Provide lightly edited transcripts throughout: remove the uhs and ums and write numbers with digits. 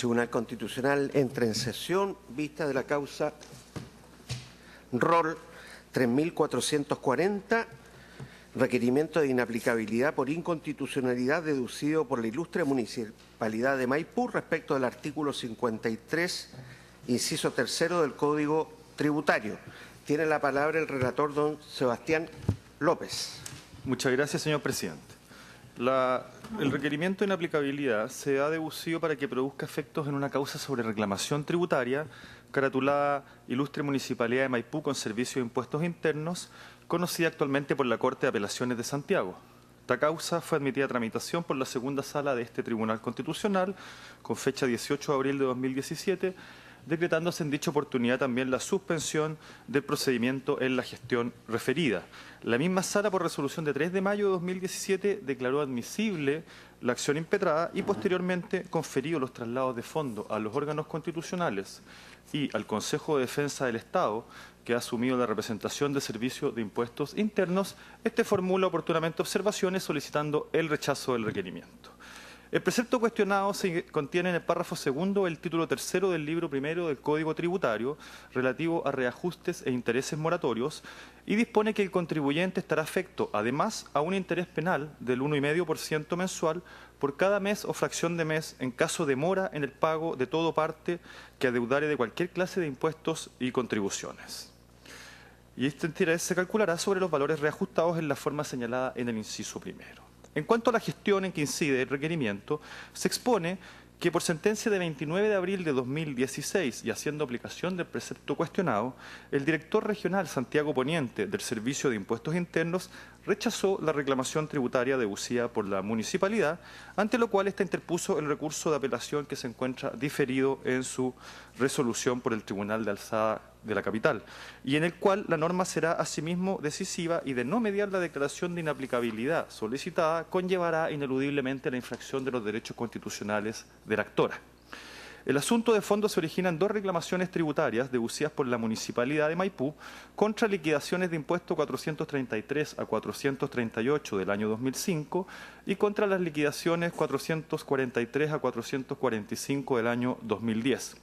Tribunal Constitucional entra en sesión, vista de la causa ROL 3440, requerimiento de inaplicabilidad por inconstitucionalidad deducido por la ilustre Municipalidad de Maipú respecto del artículo 53, inciso tercero del Código Tributario. Tiene la palabra el relator, don Sebastián López. Muchas gracias, señor presidente. El requerimiento de inaplicabilidad se ha deducido para que produzca efectos en una causa sobre reclamación tributaria caratulada Ilustre Municipalidad de Maipú con Servicio de Impuestos Internos, conocida actualmente por la Corte de Apelaciones de Santiago. Esta causa fue admitida a tramitación por la segunda sala de este Tribunal Constitucional con fecha 18 de abril de 2017, decretándose en dicha oportunidad también la suspensión del procedimiento en la gestión referida. La misma sala, por resolución de 3 de mayo de 2017, declaró admisible la acción impetrada y posteriormente conferido los traslados de fondo a los órganos constitucionales y al Consejo de Defensa del Estado, que ha asumido la representación de Servicio de Impuestos Internos. Este formula oportunamente observaciones solicitando el rechazo del requerimiento. El precepto cuestionado se contiene en el párrafo segundo del título tercero del libro primero del Código Tributario relativo a reajustes e intereses moratorios y dispone que el contribuyente estará afecto, además, a un interés penal del 1,5% mensual por cada mes o fracción de mes en caso de mora en el pago de todo parte que adeudare de cualquier clase de impuestos y contribuciones. Y este interés se calculará sobre los valores reajustados en la forma señalada en el inciso primero. En cuanto a la gestión en que incide el requerimiento, se expone que por sentencia de 29 de abril de 2016 y haciendo aplicación del precepto cuestionado, el director regional Santiago Poniente del Servicio de Impuestos Internos rechazó la reclamación tributaria deducida por la municipalidad, ante lo cual ésta interpuso el recurso de apelación que se encuentra diferido en su resolución por el Tribunal de Alzada de la capital, y en el cual la norma será asimismo decisiva y de no mediar la declaración de inaplicabilidad solicitada conllevará ineludiblemente la infracción de los derechos constitucionales de la actora. El asunto de fondo se origina en dos reclamaciones tributarias deducidas por la Municipalidad de Maipú contra liquidaciones de impuesto 433 a 438 del año 2005 y contra las liquidaciones 443 a 445 del año 2010.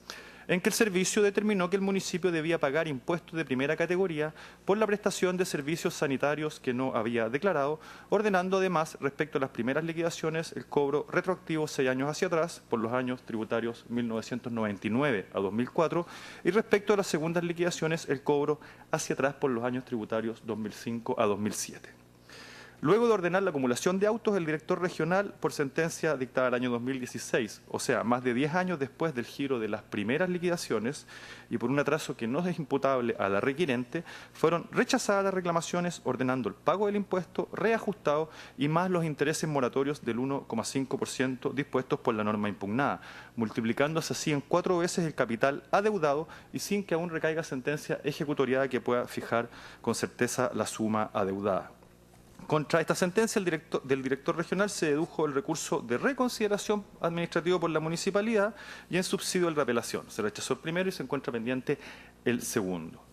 En que el servicio determinó que el municipio debía pagar impuestos de primera categoría por la prestación de servicios sanitarios que no había declarado, ordenando además, respecto a las primeras liquidaciones, el cobro retroactivo 6 años hacia atrás, por los años tributarios 1999 a 2004, y respecto a las segundas liquidaciones, el cobro hacia atrás por los años tributarios 2005 a 2007. Luego de ordenar la acumulación de autos, el director regional, por sentencia dictada el año 2016, o sea, más de 10 años después del giro de las primeras liquidaciones y por un atraso que no es imputable a la requirente, fueron rechazadas las reclamaciones ordenando el pago del impuesto reajustado y más los intereses moratorios del 1,5% dispuestos por la norma impugnada, multiplicándose así en 4 veces el capital adeudado y sin que aún recaiga sentencia ejecutoriada que pueda fijar con certeza la suma adeudada. Contra esta sentencia del director regional se dedujo el recurso de reconsideración administrativo por la municipalidad y en subsidio de la apelación. Se rechazó el primero y se encuentra pendiente el segundo.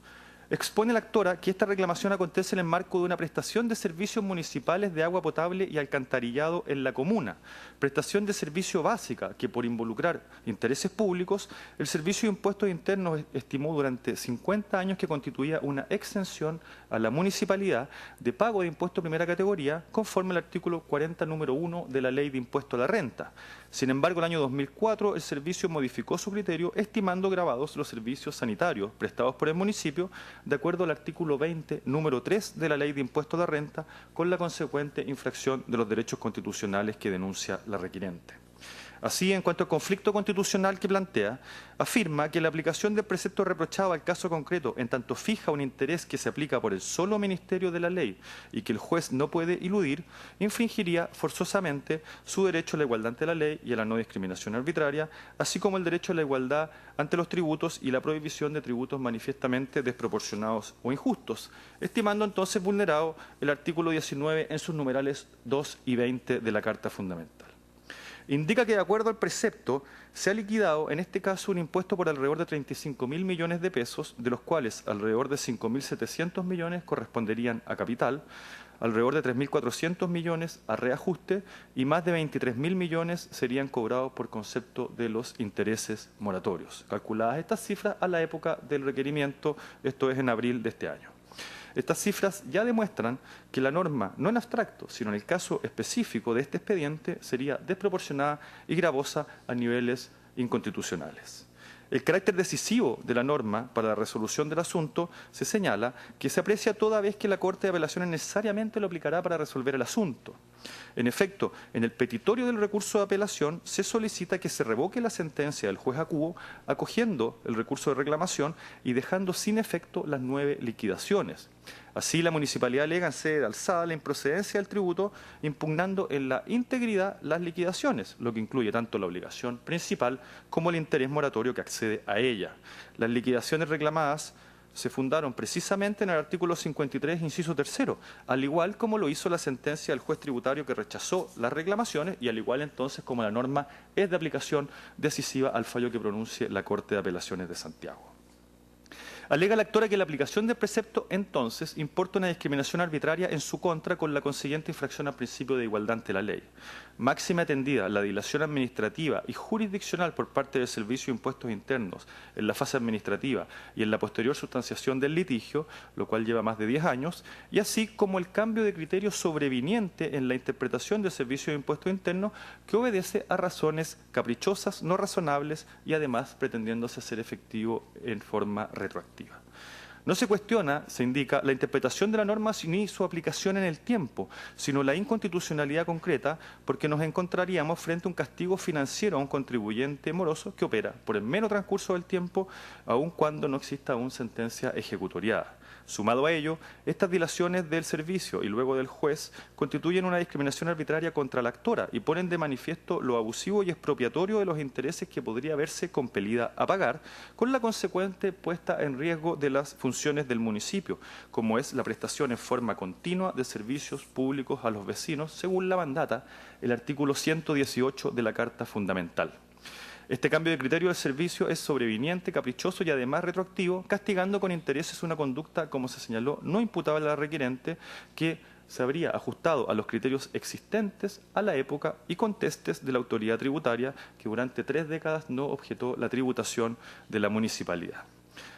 Expone la actora que esta reclamación acontece en el marco de una prestación de servicios municipales de agua potable y alcantarillado en la comuna, prestación de servicio básica que por involucrar intereses públicos, el Servicio de Impuestos Internos estimó durante 50 años que constituía una exención a la municipalidad de pago de impuesto de primera categoría conforme al artículo 40, número 1 de la Ley de Impuesto a la Renta. Sin embargo, el año 2004 el servicio modificó su criterio estimando gravados los servicios sanitarios prestados por el municipio de acuerdo al artículo 20, número 3 de la Ley de Impuesto a la Renta, con la consecuente infracción de los derechos constitucionales que denuncia la requirente. Así, en cuanto al conflicto constitucional que plantea, afirma que la aplicación del precepto reprochado al caso concreto, en tanto fija un interés que se aplica por el solo ministerio de la ley y que el juez no puede eludir, infringiría forzosamente su derecho a la igualdad ante la ley y a la no discriminación arbitraria, así como el derecho a la igualdad ante los tributos y la prohibición de tributos manifiestamente desproporcionados o injustos, estimando entonces vulnerado el artículo 19 en sus numerales 2 y 20 de la Carta Fundamental. Indica que de acuerdo al precepto se ha liquidado en este caso un impuesto por alrededor de 35.000 millones de pesos, de los cuales alrededor de 5.700 millones corresponderían a capital, alrededor de 3.400 millones a reajuste y más de 23.000 millones serían cobrados por concepto de los intereses moratorios. Calculadas estas cifras a la época del requerimiento, esto es en abril de este año. Estas cifras ya demuestran que la norma, no en abstracto, sino en el caso específico de este expediente, sería desproporcionada y gravosa a niveles inconstitucionales. El carácter decisivo de la norma para la resolución del asunto se señala que se aprecia toda vez que la Corte de Apelaciones necesariamente lo aplicará para resolver el asunto. En efecto, en el petitorio del recurso de apelación se solicita que se revoque la sentencia del juez acuo, acogiendo el recurso de reclamación y dejando sin efecto las 9 liquidaciones. Así, la municipalidad alega en sede de alzada la improcedencia del tributo, impugnando en la integridad las liquidaciones, lo que incluye tanto la obligación principal como el interés moratorio que accede a ella. Las liquidaciones reclamadas se fundaron precisamente en el artículo 53, inciso 3, al igual como lo hizo la sentencia del juez tributario que rechazó las reclamaciones y al igual entonces como la norma es de aplicación decisiva al fallo que pronuncie la Corte de Apelaciones de Santiago. Alega la actora que la aplicación del precepto, entonces, importa una discriminación arbitraria en su contra con la consiguiente infracción al principio de igualdad ante la ley. Máxima atendida la dilación administrativa y jurisdiccional por parte del Servicio de Impuestos Internos en la fase administrativa y en la posterior sustanciación del litigio, lo cual lleva más de 10 años, y así como el cambio de criterio sobreviniente en la interpretación del Servicio de Impuestos Internos que obedece a razones caprichosas, no razonables y además pretendiéndose hacer efectivo en forma retroactiva. No se cuestiona, se indica, la interpretación de la norma ni su aplicación en el tiempo, sino la inconstitucionalidad concreta, porque nos encontraríamos frente a un castigo financiero a un contribuyente moroso que opera por el mero transcurso del tiempo, aun cuando no exista aún sentencia ejecutoriada. Sumado a ello, estas dilaciones del servicio y luego del juez constituyen una discriminación arbitraria contra la actora y ponen de manifiesto lo abusivo y expropiatorio de los intereses que podría verse compelida a pagar, con la consecuente puesta en riesgo de las funciones del municipio, como es la prestación en forma continua de servicios públicos a los vecinos, según la mandata el artículo 118 de la Carta Fundamental. Este cambio de criterio del servicio es sobreviniente, caprichoso y además retroactivo, castigando con intereses una conducta, como se señaló, no imputable a la requerente, que se habría ajustado a los criterios existentes a la época y contestes de la autoridad tributaria, que durante 3 décadas no objetó la tributación de la municipalidad.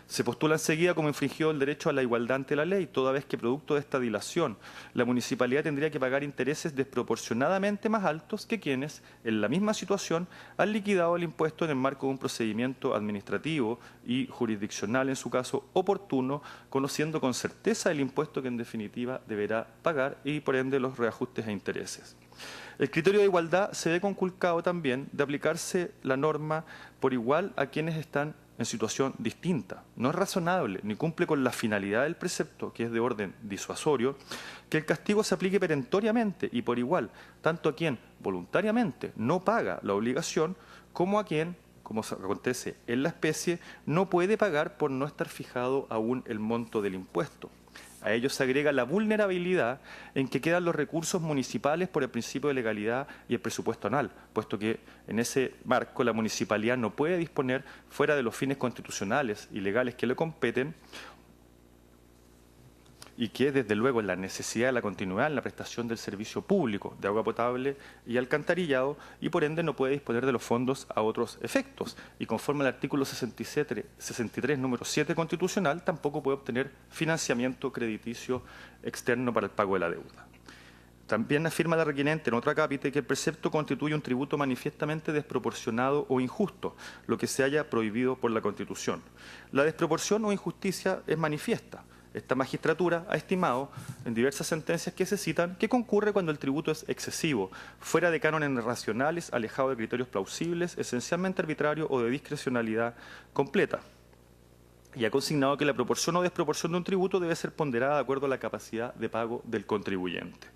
Se postula enseguida como infringido el derecho a la igualdad ante la ley, toda vez que producto de esta dilación, la municipalidad tendría que pagar intereses desproporcionadamente más altos que quienes, en la misma situación, han liquidado el impuesto en el marco de un procedimiento administrativo y jurisdiccional, en su caso oportuno, conociendo con certeza el impuesto que en definitiva deberá pagar y por ende los reajustes e intereses. El criterio de igualdad se ve conculcado también de aplicarse la norma por igual a quienes están en situación distinta. No es razonable ni cumple con la finalidad del precepto, que es de orden disuasorio, que el castigo se aplique perentoriamente y por igual, tanto a quien voluntariamente no paga la obligación, como a quien, como acontece en la especie, no puede pagar por no estar fijado aún el monto del impuesto. A ello se agrega la vulnerabilidad en que quedan los recursos municipales por el principio de legalidad y el presupuesto anual, puesto que en ese marco la municipalidad no puede disponer, fuera de los fines constitucionales y legales que le competen, y que desde luego en la necesidad de la continuidad en la prestación del servicio público de agua potable y alcantarillado, y por ende no puede disponer de los fondos a otros efectos. Y conforme al artículo 63, número 7 constitucional, tampoco puede obtener financiamiento crediticio externo para el pago de la deuda. También afirma la requerente en otra cápite que el precepto constituye un tributo manifiestamente desproporcionado o injusto, lo que se haya prohibido por la Constitución. La desproporción o injusticia es manifiesta. Esta magistratura ha estimado en diversas sentencias que se citan que concurre cuando el tributo es excesivo, fuera de cánones racionales, alejado de criterios plausibles, esencialmente arbitrario o de discrecionalidad completa. Y ha consignado que la proporción o desproporción de un tributo debe ser ponderada de acuerdo a la capacidad de pago del contribuyente.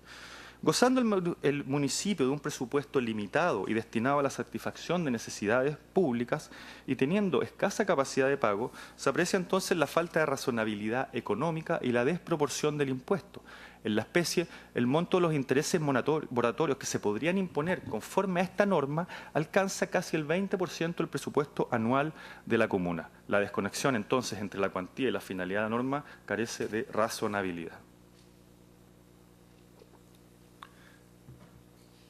Gozando el municipio de un presupuesto limitado y destinado a la satisfacción de necesidades públicas y teniendo escasa capacidad de pago, se aprecia entonces la falta de razonabilidad económica y la desproporción del impuesto. En la especie, el monto de los intereses moratorios que se podrían imponer conforme a esta norma alcanza casi el 20% del presupuesto anual de la comuna. La desconexión entonces entre la cuantía y la finalidad de la norma carece de razonabilidad.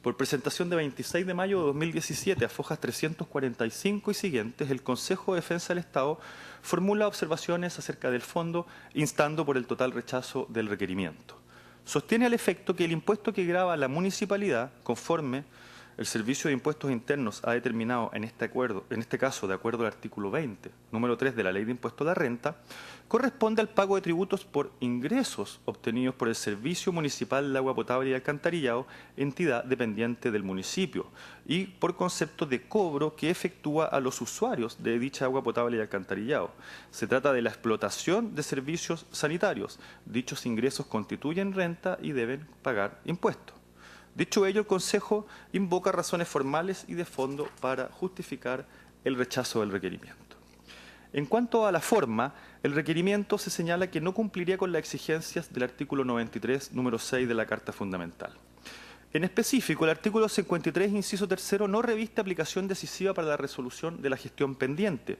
Por presentación de 26 de mayo de 2017 a fojas 345 y siguientes, el Consejo de Defensa del Estado formula observaciones acerca del fondo, instando por el total rechazo del requerimiento. Sostiene al efecto que el impuesto que grava a la municipalidad, conforme el Servicio de Impuestos Internos ha determinado en este caso, de acuerdo al artículo 20, número 3 de la Ley de Impuesto a la Renta, corresponde al pago de tributos por ingresos obtenidos por el Servicio Municipal de Agua Potable y Alcantarillado, entidad dependiente del municipio, y por concepto de cobro que efectúa a los usuarios de dicha agua potable y alcantarillado. Se trata de la explotación de servicios sanitarios. Dichos ingresos constituyen renta y deben pagar impuestos. Dicho ello, el Consejo invoca razones formales y de fondo para justificar el rechazo del requerimiento. En cuanto a la forma, el requerimiento se señala que no cumpliría con las exigencias del artículo 93, número 6 de la Carta Fundamental. En específico, el artículo 53, inciso 3, no reviste aplicación decisiva para la resolución de la gestión pendiente,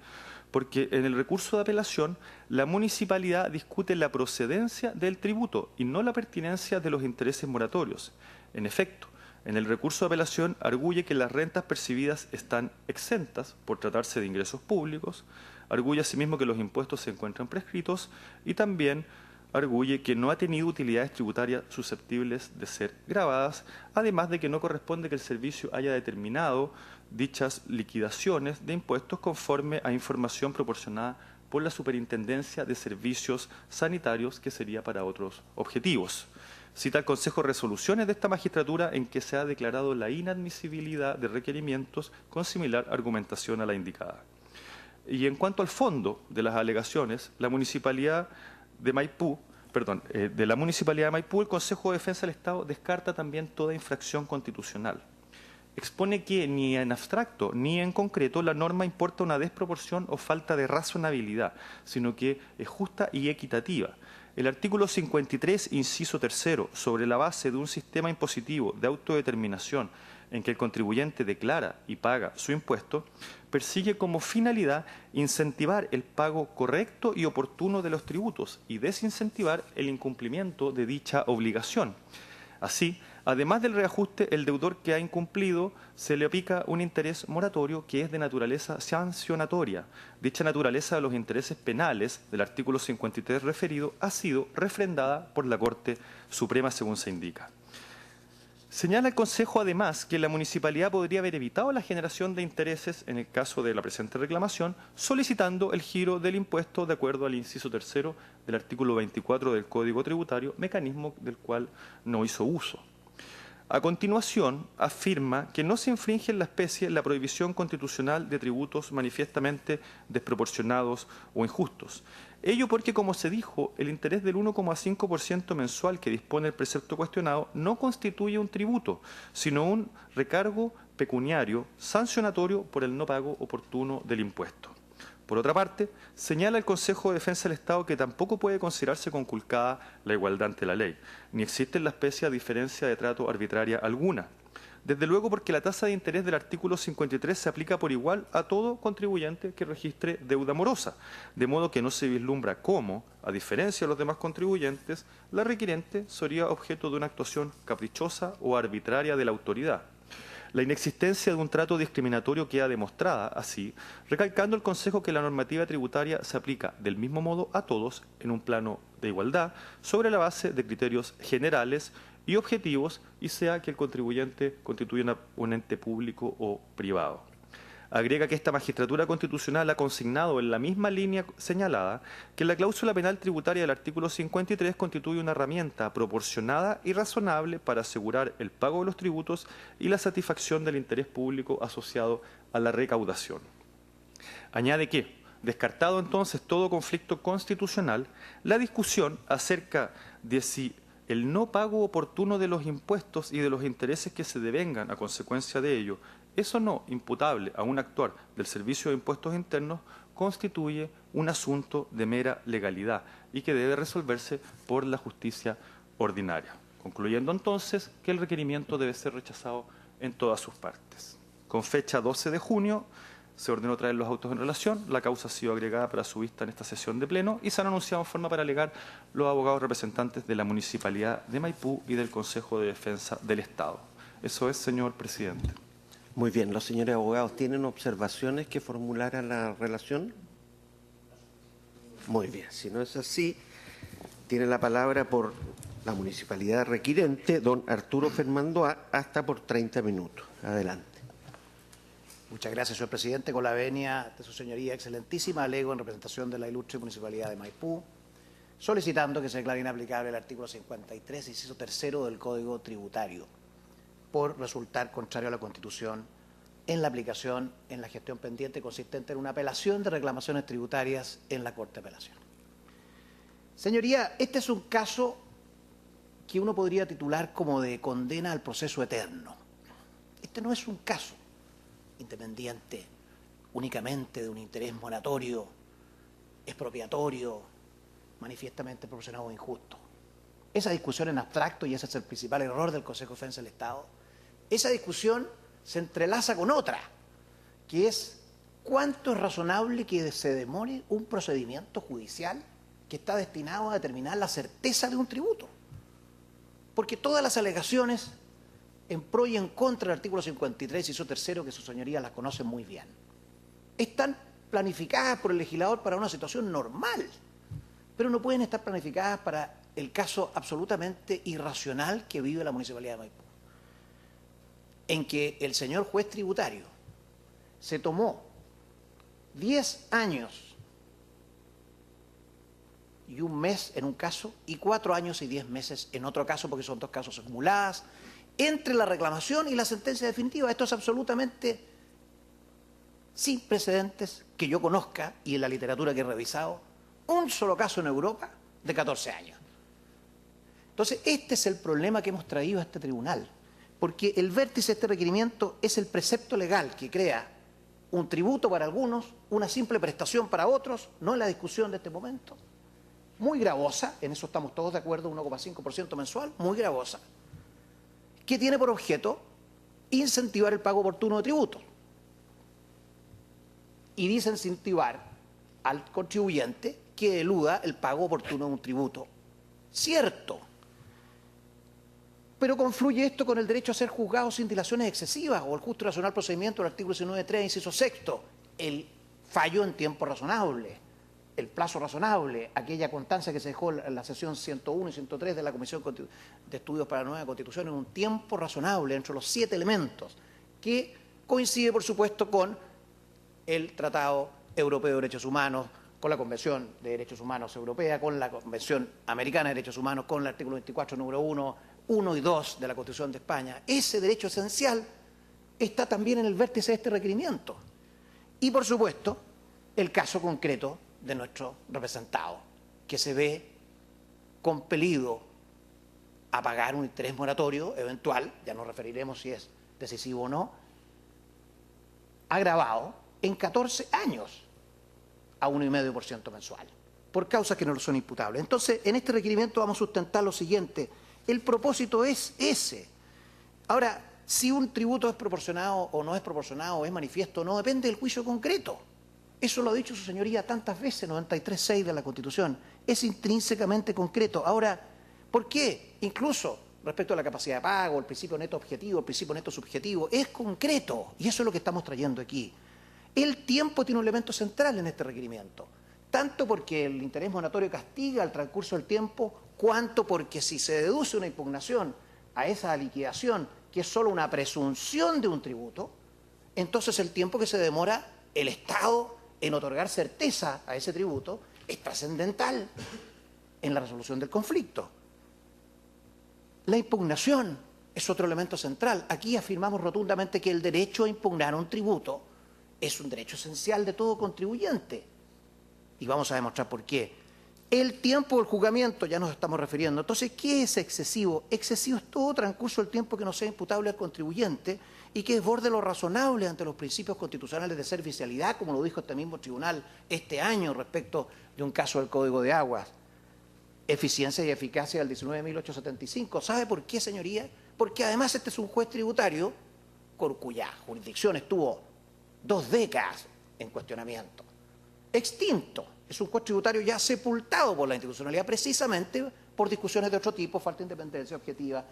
porque en el recurso de apelación la municipalidad discute la procedencia del tributo y no la pertinencia de los intereses moratorios. En efecto, en el recurso de apelación arguye que las rentas percibidas están exentas por tratarse de ingresos públicos, arguye asimismo que los impuestos se encuentran prescritos y también arguye que no ha tenido utilidades tributarias susceptibles de ser gravadas, además de que no corresponde que el servicio haya determinado dichas liquidaciones de impuestos conforme a información proporcionada por la Superintendencia de Servicios Sanitarios, que sería para otros objetivos. Cita el Consejo resoluciones de esta magistratura en que se ha declarado la inadmisibilidad de requerimientos con similar argumentación a la indicada. Y en cuanto al fondo de las alegaciones, de la Municipalidad de Maipú, el Consejo de Defensa del Estado descarta también toda infracción constitucional. Expone que ni en abstracto ni en concreto la norma importa una desproporción o falta de razonabilidad, sino que es justa y equitativa. El artículo 53, inciso 3, sobre la base de un sistema impositivo de autodeterminación en que el contribuyente declara y paga su impuesto, persigue como finalidad incentivar el pago correcto y oportuno de los tributos y desincentivar el incumplimiento de dicha obligación. Así, además del reajuste, el deudor que ha incumplido se le aplica un interés moratorio que es de naturaleza sancionatoria. Dicha naturaleza de los intereses penales del artículo 53 referido ha sido refrendada por la Corte Suprema, según se indica. Señala el Consejo, además, que la municipalidad podría haber evitado la generación de intereses en el caso de la presente reclamación, solicitando el giro del impuesto de acuerdo al inciso 3 del artículo 24 del Código Tributario, mecanismo del cual no hizo uso. A continuación, afirma que no se infringe en la especie la prohibición constitucional de tributos manifiestamente desproporcionados o injustos. Ello porque, como se dijo, el interés del 1,5% mensual que dispone el precepto cuestionado no constituye un tributo, sino un recargo pecuniario sancionatorio por el no pago oportuno del impuesto. Por otra parte, señala el Consejo de Defensa del Estado que tampoco puede considerarse conculcada la igualdad ante la ley, ni existe en la especie diferencia de trato arbitraria alguna. Desde luego porque la tasa de interés del artículo 53 se aplica por igual a todo contribuyente que registre deuda morosa, de modo que no se vislumbra cómo, a diferencia de los demás contribuyentes, la requiriente sería objeto de una actuación caprichosa o arbitraria de la autoridad. La inexistencia de un trato discriminatorio queda demostrada así, recalcando el Consejo que la normativa tributaria se aplica del mismo modo a todos en un plano de igualdad sobre la base de criterios generales y objetivos, y sea que el contribuyente constituya un ente público o privado. Agrega que esta magistratura constitucional ha consignado en la misma línea señalada que la cláusula penal tributaria del artículo 53 constituye una herramienta proporcionada y razonable para asegurar el pago de los tributos y la satisfacción del interés público asociado a la recaudación. Añade que, descartado entonces todo conflicto constitucional, la discusión acerca de si el no pago oportuno de los impuestos y de los intereses que se devengan a consecuencia de ello es o no imputable a un actuar del Servicio de Impuestos Internos constituye un asunto de mera legalidad y que debe resolverse por la justicia ordinaria, concluyendo entonces que el requerimiento debe ser rechazado en todas sus partes. Con fecha 12 de junio se ordenó traer los autos en relación, la causa ha sido agregada para su vista en esta sesión de pleno y se han anunciado en forma para alegar los abogados representantes de la Municipalidad de Maipú y del Consejo de Defensa del Estado. Eso es, señor presidente. Muy bien, los señores abogados, ¿tienen observaciones que formular a la relación? Muy bien, si no es así, tiene la palabra por la municipalidad requirente, don Arturo Fermandoa, hasta por 30 minutos. Adelante. Muchas gracias, señor presidente. Con la venia de su señoría excelentísima, alego en representación de la ilustre municipalidad de Maipú, solicitando que se declare inaplicable el artículo 53, inciso tercero del Código Tributario, por resultar contrario a la Constitución en la aplicación en la gestión pendiente consistente en una apelación de reclamaciones tributarias en la Corte de Apelación. Señoría, este es un caso que uno podría titular como de condena al proceso eterno. Este no es un caso independiente únicamente de un interés moratorio, expropiatorio, manifiestamente proporcionado o injusto. Esa discusión en abstracto, y ese es el principal error del Consejo de Defensa del Estado, esa discusión se entrelaza con otra, que es cuánto es razonable que se demore un procedimiento judicial que está destinado a determinar la certeza de un tributo. Porque todas las alegaciones en pro y en contra del artículo 53, inciso tercero, que sus señorías las conocen muy bien, están planificadas por el legislador para una situación normal, pero no pueden estar planificadas para el caso absolutamente irracional que vive la Municipalidad de Maipú, en que el señor juez tributario se tomó 10 años y un mes en un caso y 4 años y 10 meses en otro caso, porque son dos casos acumuladas, entre la reclamación y la sentencia definitiva. Esto es absolutamente sin precedentes que yo conozca, y en la literatura que he revisado, un solo caso en Europa de 14 años. Entonces, este es el problema que hemos traído a este tribunal, porque el vértice de este requerimiento es el precepto legal que crea un tributo para algunos, una simple prestación para otros, no en la discusión de este momento, muy gravosa, en eso estamos todos de acuerdo, 1,5% mensual, muy gravosa, que tiene por objeto incentivar el pago oportuno de tributos. Y dice incentivar al contribuyente que eluda el pago oportuno de un tributo. Cierto. Pero confluye esto con el derecho a ser juzgado sin dilaciones excesivas o el justo y racional procedimiento del artículo 19.3, inciso sexto, el fallo en tiempo razonable, el plazo razonable, aquella constancia que se dejó en la sesión 101 y 103 de la Comisión de Estudios para la Nueva Constitución en un tiempo razonable entre los 7 elementos, que coincide, por supuesto, con el Tratado Europeo de Derechos Humanos, con la Convención de Derechos Humanos Europea, con la Convención Americana de Derechos Humanos, con el artículo 24, número 1 y 2 de la Constitución de España. Ese derecho esencial está también en el vértice de este requerimiento. Y, por supuesto, el caso concreto de nuestro representado, que se ve compelido a pagar un interés moratorio eventual, ya nos referiremos si es decisivo o no, agravado en 14 años a 1,5% mensual, por causas que no son imputables. Entonces, en este requerimiento vamos a sustentar lo siguiente: el propósito es ese. Ahora, si un tributo es proporcionado o no es proporcionado, o es manifiesto o no, depende del juicio concreto. Eso lo ha dicho su señoría tantas veces, 93.6 de la Constitución. Es intrínsecamente concreto. Ahora, ¿por qué? Incluso respecto a la capacidad de pago, el principio neto objetivo, el principio neto subjetivo, es concreto. Y eso es lo que estamos trayendo aquí. El tiempo tiene un elemento central en este requerimiento. Tanto porque el interés moratorio castiga el transcurso del tiempo, cuanto porque si se deduce una impugnación a esa liquidación, que es solo una presunción de un tributo, entonces el tiempo que se demora el Estado en otorgar certeza a ese tributo es trascendental en la resolución del conflicto. La impugnación es otro elemento central. Aquí afirmamos rotundamente que el derecho a impugnar un tributo es un derecho esencial de todo contribuyente. Y vamos a demostrar por qué. El tiempo del juzgamiento, ya nos estamos refiriendo. Entonces, ¿qué es excesivo? Excesivo es todo transcurso del tiempo que no sea imputable al contribuyente y que desborde lo razonable ante los principios constitucionales de servicialidad, como lo dijo este mismo tribunal este año respecto de un caso del Código de Aguas. Eficiencia y eficacia del 19.875. ¿Sabe por qué, señoría? Porque además este es un juez tributario cuya jurisdicción estuvo 2 décadas en cuestionamiento. Extinto. Es un juez tributario ya sepultado por la institucionalidad precisamente por discusiones de otro tipo, falta de independencia objetiva.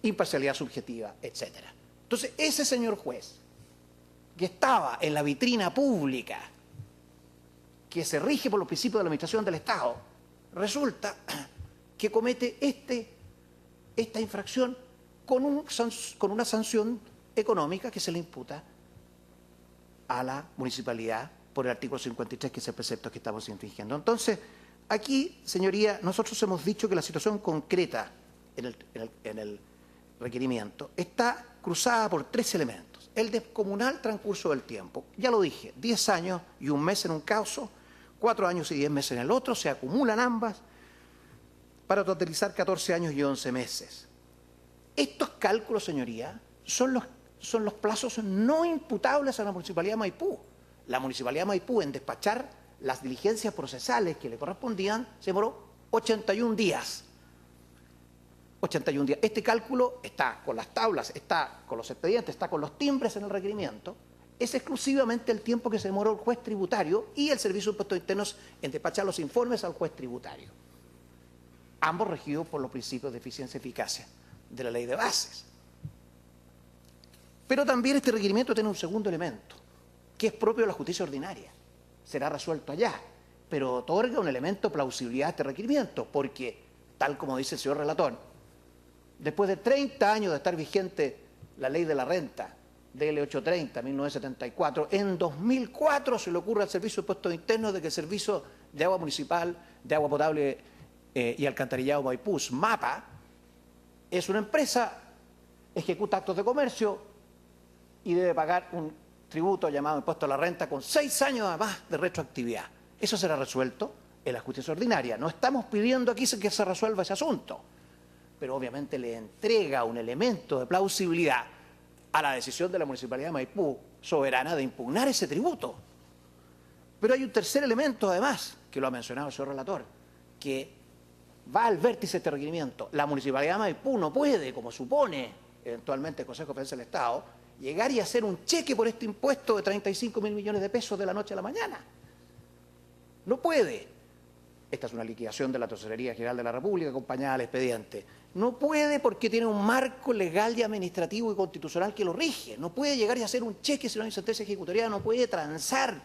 imparcialidad subjetiva, etc. Entonces, ese señor juez, que estaba en la vitrina pública, que se rige por los principios de la administración del Estado, resulta que comete esta infracción con una sanción económica que se le imputa a la municipalidad por el artículo 53, que es el precepto que estamos infringiendo. Entonces, aquí, señoría, nosotros hemos dicho que la situación concreta en el requerimiento está cruzada por 3 elementos. El descomunal transcurso del tiempo. Ya lo dije, 10 años y 1 mes en un caso, 4 años y 10 meses en el otro, se acumulan ambas para totalizar 14 años y 11 meses. Estos cálculos, señoría, son los plazos no imputables a la Municipalidad de Maipú. La Municipalidad de Maipú, en despachar las diligencias procesales que le correspondían, se demoró 81 días. 81 días. Este cálculo está con las tablas, está con los expedientes, está con los timbres en el requerimiento. Es exclusivamente el tiempo que se demoró el juez tributario y el Servicio de Impuestos Internos en despachar los informes al juez tributario. Ambos regidos por los principios de eficiencia y eficacia de la ley de bases. Pero también este requerimiento tiene un segundo elemento, que es propio de la justicia ordinaria. Será resuelto allá, pero otorga un elemento de plausibilidad a este requerimiento, porque, tal como dice el señor relator, después de 30 años de estar vigente la ley de la renta, DL 830, 1974, en 2004 se le ocurre al Servicio de Impuestos Internos de que el Servicio de Agua Municipal, de Agua Potable y Alcantarillado Maipú, MAPA, es una empresa, ejecuta actos de comercio y debe pagar un tributo llamado impuesto a la renta con 6 años además de retroactividad. Eso será resuelto en la justicia ordinaria. No estamos pidiendo aquí que se resuelva ese asunto, pero obviamente le entrega un elemento de plausibilidad a la decisión de la Municipalidad de Maipú, soberana, de impugnar ese tributo. Pero hay un tercer elemento, además, que lo ha mencionado el señor relator, que va al vértice de este requerimiento. La Municipalidad de Maipú no puede, como supone eventualmente el Consejo de Defensa del Estado, llegar y hacer un cheque por este impuesto de 35.000 millones de pesos de la noche a la mañana. No puede. Esta es una liquidación de la Tesorería General de la República acompañada al expediente. No puede porque tiene un marco legal y administrativo y constitucional que lo rige. No puede llegar y hacer un cheque si no hay sentencia ejecutoria. No puede transar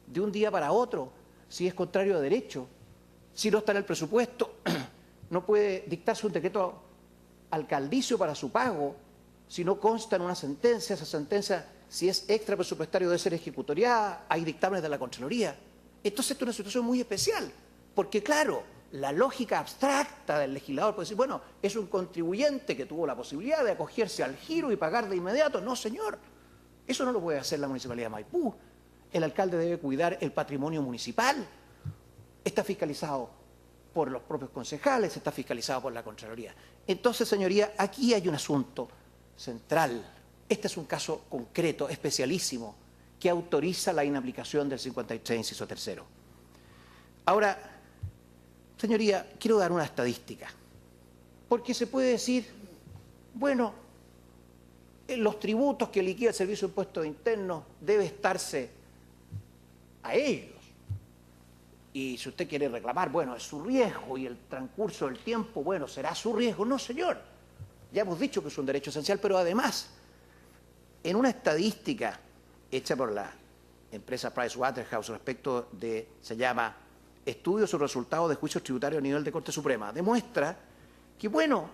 de un día para otro si es contrario a derecho. Si no está en el presupuesto, no puede dictarse un decreto alcaldicio para su pago. Si no consta en una sentencia, esa sentencia, si es extra presupuestario, debe ser ejecutoriada. Hay dictámenes de la Contraloría. Entonces, esto es una situación muy especial. Porque, claro, la lógica abstracta del legislador puede decir, bueno, es un contribuyente que tuvo la posibilidad de acogerse al giro y pagar de inmediato. No, señor. Eso no lo puede hacer la Municipalidad de Maipú. El alcalde debe cuidar el patrimonio municipal. Está fiscalizado por los propios concejales, está fiscalizado por la Contraloría. Entonces, señoría, aquí hay un asunto central. Este es un caso concreto, especialísimo, que autoriza la inaplicación del 53, inciso tercero. Ahora, señoría, quiero dar una estadística, porque se puede decir, bueno, los tributos que liquida el Servicio de Impuestos Internos debe estarse a ellos. Y si usted quiere reclamar, bueno, es su riesgo y el transcurso del tiempo, bueno, será su riesgo. No, señor. Ya hemos dicho que es un derecho esencial, pero además, en una estadística hecha por la empresa Pricewaterhouse respecto de, se llama Estudio sobre resultados de juicios tributarios a nivel de Corte Suprema, demuestra que, bueno,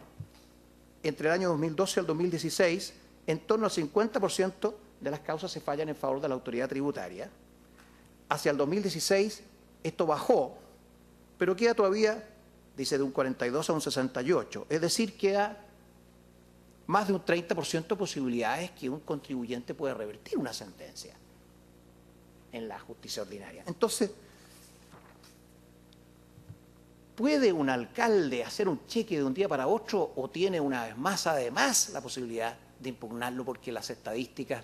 entre el año 2012 al 2016, en torno al 50% de las causas se fallan en favor de la autoridad tributaria. Hacia el 2016 esto bajó, pero queda todavía, dice, de un 42 a un 68, es decir, queda más de un 30% de posibilidades que un contribuyente puede revertir una sentencia en la justicia ordinaria. Entonces, ¿puede un alcalde hacer un cheque de un día para otro o tiene una vez más, además, la posibilidad de impugnarlo porque las estadísticas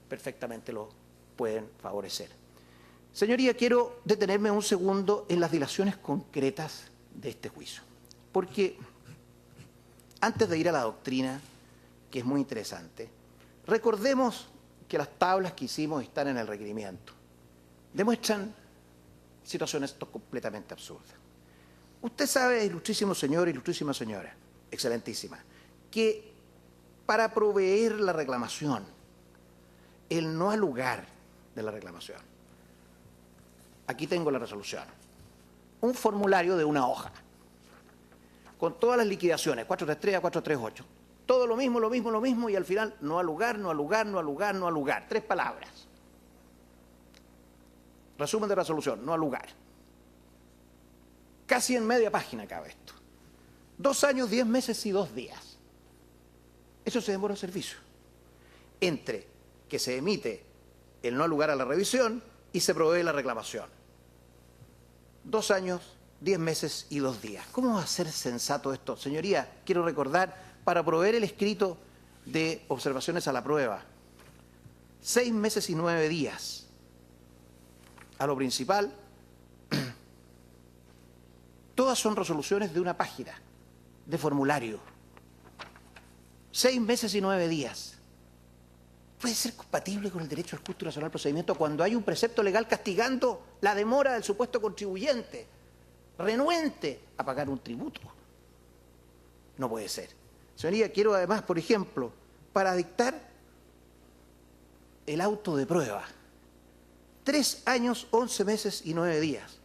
perfectamente lo pueden favorecer? Señoría, quiero detenerme un segundo en las dilaciones concretas de este juicio, porque antes de ir a la doctrina, que es muy interesante, recordemos que las tablas que hicimos están en el requerimiento. Demuestran situaciones completamente absurdas. Usted sabe, ilustrísimo señor, ilustrísima señora, excelentísima, que para proveer la reclamación, el no alugar de la reclamación, aquí tengo la resolución, un formulario de una hoja, con todas las liquidaciones, 433 a 438, todo lo mismo, y al final no alugar, no alugar, no alugar, no alugar, 3 palabras. Resumen de resolución, no alugar. Casi en media página cabe esto. 2 años, 10 meses y 2 días. Eso se demora el servicio. Entre que se emite el no alugar a la revisión y se provee la reclamación. 2 años, 10 meses y 2 días. ¿Cómo va a ser sensato esto? Señoría, quiero recordar, para proveer el escrito de observaciones a la prueba, 6 meses y 9 días. A lo principal, todas son resoluciones de una página, de formulario. 6 meses y 9 días. ¿Puede ser compatible con el derecho al justo y racional procedimiento cuando hay un precepto legal castigando la demora del supuesto contribuyente, renuente a pagar un tributo? No puede ser. Señoría, quiero además, por ejemplo, para dictar el auto de prueba, 3 años, 11 meses y 9 días.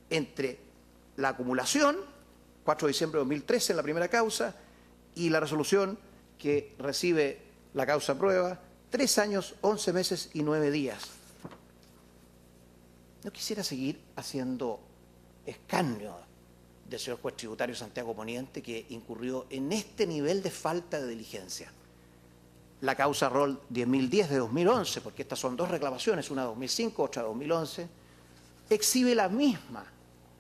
Entre la acumulación, 4 de diciembre de 2013 en la primera causa, y la resolución que recibe la causa prueba, 3 años, 11 meses y 9 días. No quisiera seguir haciendo escarnio del señor juez tributario Santiago Poniente, que incurrió en este nivel de falta de diligencia. La causa Rol 10.010 de 2011, porque estas son 2 reclamaciones, una de 2005, otra de 2011, exhibe la misma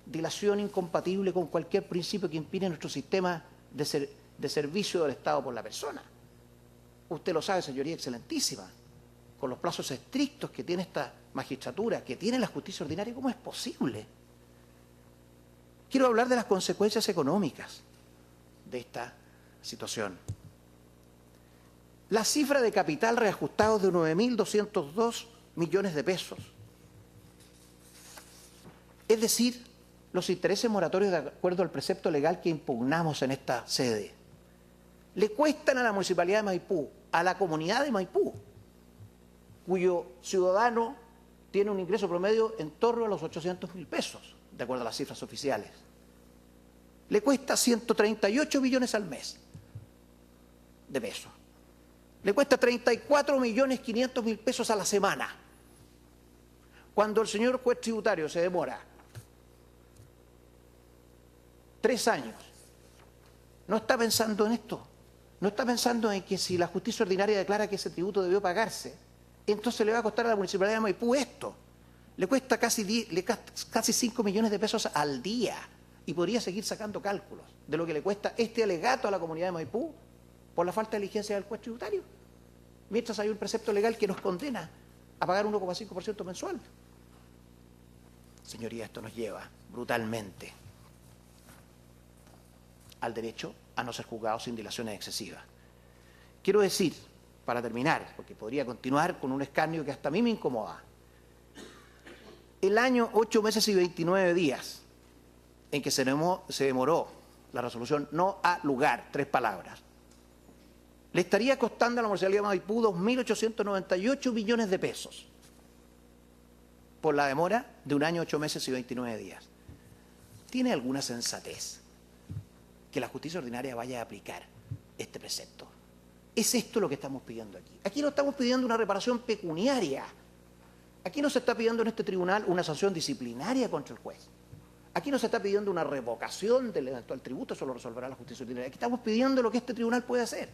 dilación incompatible con cualquier principio que impide nuestro sistema de servicio del Estado por la persona. Usted lo sabe, señoría excelentísima, con los plazos estrictos que tiene esta magistratura, que tiene la justicia ordinaria, ¿cómo es posible? Quiero hablar de las consecuencias económicas de esta situación. La cifra de capital reajustado de 9.202 millones de pesos. Es decir, los intereses moratorios de acuerdo al precepto legal que impugnamos en esta sede. Le cuestan a la Municipalidad de Maipú, a la comunidad de Maipú, cuyo ciudadano tiene un ingreso promedio en torno a los 800.000 pesos, de acuerdo a las cifras oficiales. Le cuesta 138 millones al mes de pesos. Le cuesta 34.500.000 pesos a la semana. Cuando el señor juez tributario se demora 3 años, no está pensando en esto. No está pensando en que si la justicia ordinaria declara que ese tributo debió pagarse, entonces le va a costar a la Municipalidad de Maipú esto. Le cuesta casi 5 millones de pesos al día y podría seguir sacando cálculos de lo que le cuesta este alegato a la comunidad de Maipú por la falta de diligencia del juez tributario, mientras hay un precepto legal que nos condena a pagar 1,5% mensual. Señoría, esto nos lleva brutalmente al derecho a no ser juzgado sin dilaciones excesivas. Quiero decir, para terminar, porque podría continuar con un escarnio que hasta a mí me incomoda, el año 8 meses y 29 días en que se demoró la resolución no alugar, 3 palabras, le estaría costando a la Municipalidad de Maipú 2.898 millones de pesos por la demora de 1 año, 8 meses y 29 días. ¿Tiene alguna sensatez que la justicia ordinaria vaya a aplicar este precepto? ¿Es esto lo que estamos pidiendo aquí? Aquí no estamos pidiendo una reparación pecuniaria. Aquí no se está pidiendo en este tribunal una sanción disciplinaria contra el juez. Aquí no se está pidiendo una revocación del eventual tributo, eso lo resolverá la justicia ordinaria. Aquí estamos pidiendo lo que este tribunal puede hacer,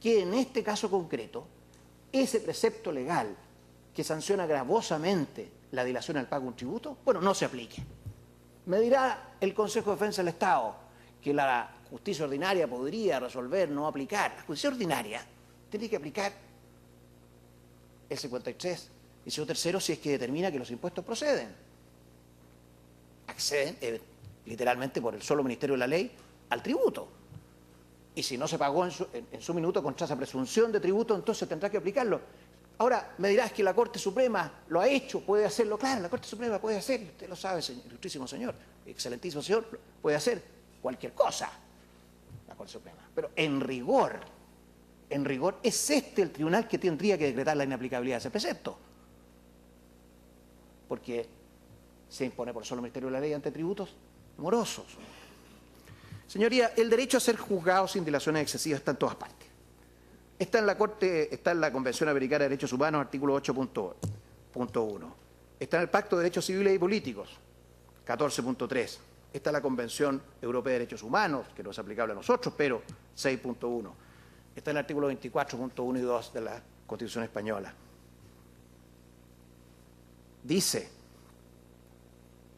que en este caso concreto, ese precepto legal que sanciona gravosamente la dilación al pago de un tributo, bueno, no se aplique. Me dirá el Consejo de Defensa del Estado que la justicia ordinaria podría resolver no aplicar. La justicia ordinaria tiene que aplicar el 53, inciso tercero, si es que determina que los impuestos proceden. Acceden, literalmente por el solo ministerio de la ley, al tributo. Y si no se pagó en su minuto contra esa presunción de tributo, entonces tendrá que aplicarlo. Ahora, me dirás que la Corte Suprema lo ha hecho, puede hacerlo. Claro, la Corte Suprema puede hacer, usted lo sabe, señor, ilustrísimo señor, excelentísimo señor, puede hacer cualquier cosa. la Corte Suprema. Pero en rigor, es este el tribunal que tendría que decretar la inaplicabilidad de ese precepto. Porque se impone por solo Ministerio de la Ley ante tributos morosos. Señoría, el derecho a ser juzgado sin dilaciones excesivas está en todas partes. Está en la Convención Americana de Derechos Humanos, artículo 8.1. Está en el Pacto de Derechos Civiles y Políticos, 14.3. Está en la Convención Europea de Derechos Humanos, que no es aplicable a nosotros, pero 6.1. Está en el artículo 24.1 y 2 de la Constitución Española. Dice,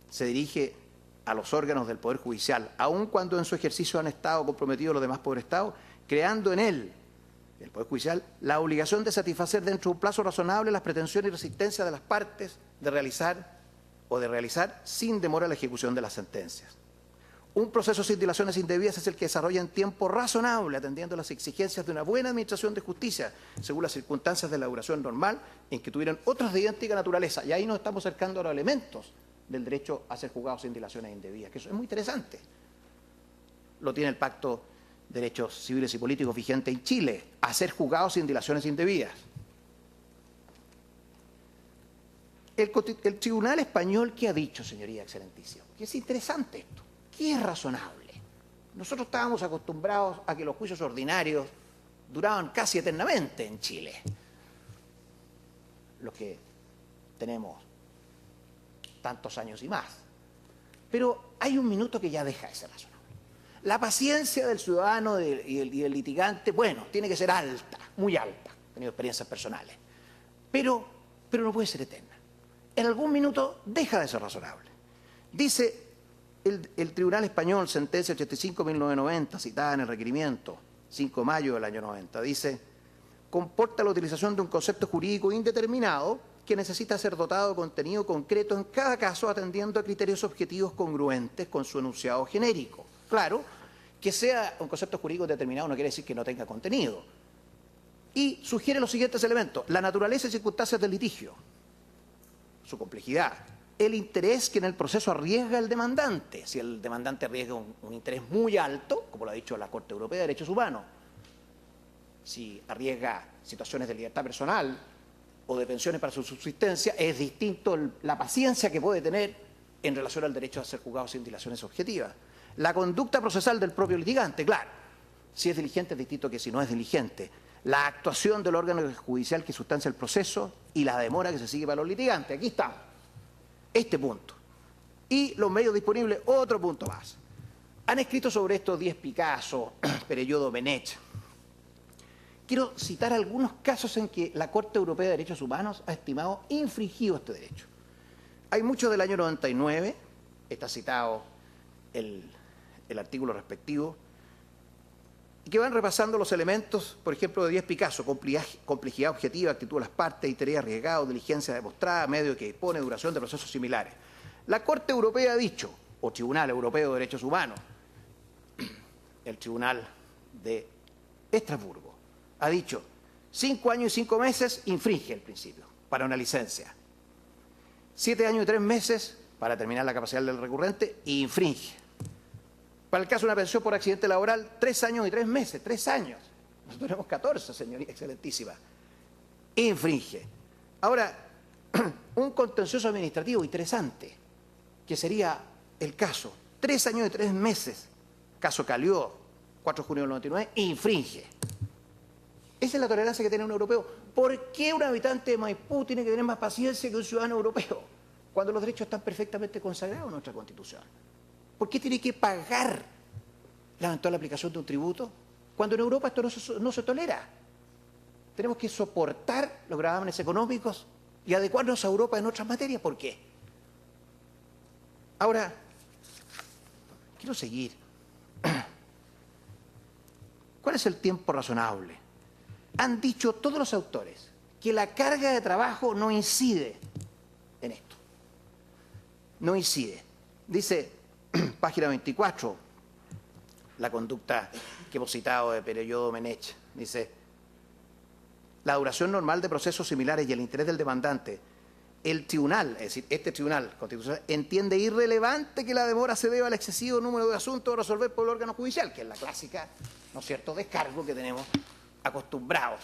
se dirige a los órganos del Poder Judicial, aun cuando en su ejercicio han estado comprometidos los demás poderes Estados, creando en él, el Poder Judicial, la obligación de satisfacer dentro de un plazo razonable las pretensiones y resistencias de las partes de realizar sin demora la ejecución de las sentencias. Un proceso sin dilaciones indebidas es el que desarrolla en tiempo razonable, atendiendo las exigencias de una buena administración de justicia, según las circunstancias de la duración normal, en que tuvieran otras de idéntica naturaleza. Y ahí nos estamos acercando a los elementos del derecho a ser juzgado sin dilaciones indebidas, que eso es muy interesante. Lo tiene el Pacto de Derechos Civiles y Políticos vigente en Chile, a ser juzgado sin dilaciones indebidas. El Tribunal Español, ¿qué ha dicho, señoría excelentísima? Que es interesante esto. ¿Qué es razonable? Nosotros estábamos acostumbrados a que los juicios ordinarios duraban casi eternamente en Chile. Los que tenemos tantos años y más. Pero hay un minuto que ya deja de ser razonable. La paciencia del ciudadano y el litigante, bueno, tiene que ser alta, muy alta. He tenido experiencias personales. Pero no puede ser eterna. En algún minuto deja de ser razonable. Dice el Tribunal Español, sentencia 85/1990, citada en el requerimiento, 5 de mayo del año 90, dice, comporta la utilización de un concepto jurídico indeterminado que necesita ser dotado de contenido concreto en cada caso, atendiendo a criterios objetivos congruentes con su enunciado genérico. Claro, que sea un concepto jurídico determinado no quiere decir que no tenga contenido. Y sugiere los siguientes elementos: la naturaleza y circunstancias del litigio, su complejidad, el interés que en el proceso arriesga el demandante. Si el demandante arriesga un interés muy alto, como lo ha dicho la Corte Europea de Derechos Humanos, si arriesga situaciones de libertad personal o de pensiones para su subsistencia, es distinto la paciencia que puede tener en relación al derecho a ser juzgado sin dilaciones objetivas. La conducta procesal del propio litigante, claro, si es diligente es distinto que si no es diligente. La actuación del órgano judicial que sustancia el proceso y la demora que se sigue para los litigantes. Aquí está, este punto. Y los medios disponibles, otro punto más. Han escrito sobre esto Díez Picasso, Perelló Domenech. Quiero citar algunos casos en que la Corte Europea de Derechos Humanos ha estimado infringido este derecho. Hay muchos del año 99, está citado el artículo respectivo, y que van repasando los elementos, por ejemplo, de Díez Picasso: complejidad objetiva, actitud de las partes, interés arriesgado, diligencia demostrada, medio que dispone, duración de procesos similares. La Corte Europea ha dicho, o Tribunal Europeo de Derechos Humanos, el Tribunal de Estrasburgo, ha dicho 5 años y 5 meses infringe el principio para una licencia. 7 años y 3 meses para determinar la capacidad del recurrente infringe. Para el caso de una pensión por accidente laboral, 3 años y 3 meses, 3 años. Nosotros tenemos 14, señoría excelentísima. Infringe. Ahora, un contencioso administrativo interesante, que sería el caso, 3 años y 3 meses, caso Calió, 4 de junio del 99, infringe. Esa es la tolerancia que tiene un europeo. ¿Por qué un habitante de Maipú tiene que tener más paciencia que un ciudadano europeo cuando los derechos están perfectamente consagrados en nuestra Constitución? ¿Por qué tiene que pagar la eventual aplicación de un tributo cuando en Europa esto no se tolera? Tenemos que soportar los gravámenes económicos y adecuarnos a Europa en otras materias. ¿Por qué? Ahora, quiero seguir. ¿Cuál es el tiempo razonable? Han dicho todos los autores que la carga de trabajo no incide en esto. No incide. Dice, página 24, la conducta que hemos citado de Perelló Domenech, dice, la duración normal de procesos similares y el interés del demandante el tribunal, es decir, este tribunal constitucional, entiende irrelevante que la demora se deba al excesivo número de asuntos a resolver por el órgano judicial, que es la clásica, ¿no es cierto?, descargo que tenemos acostumbrados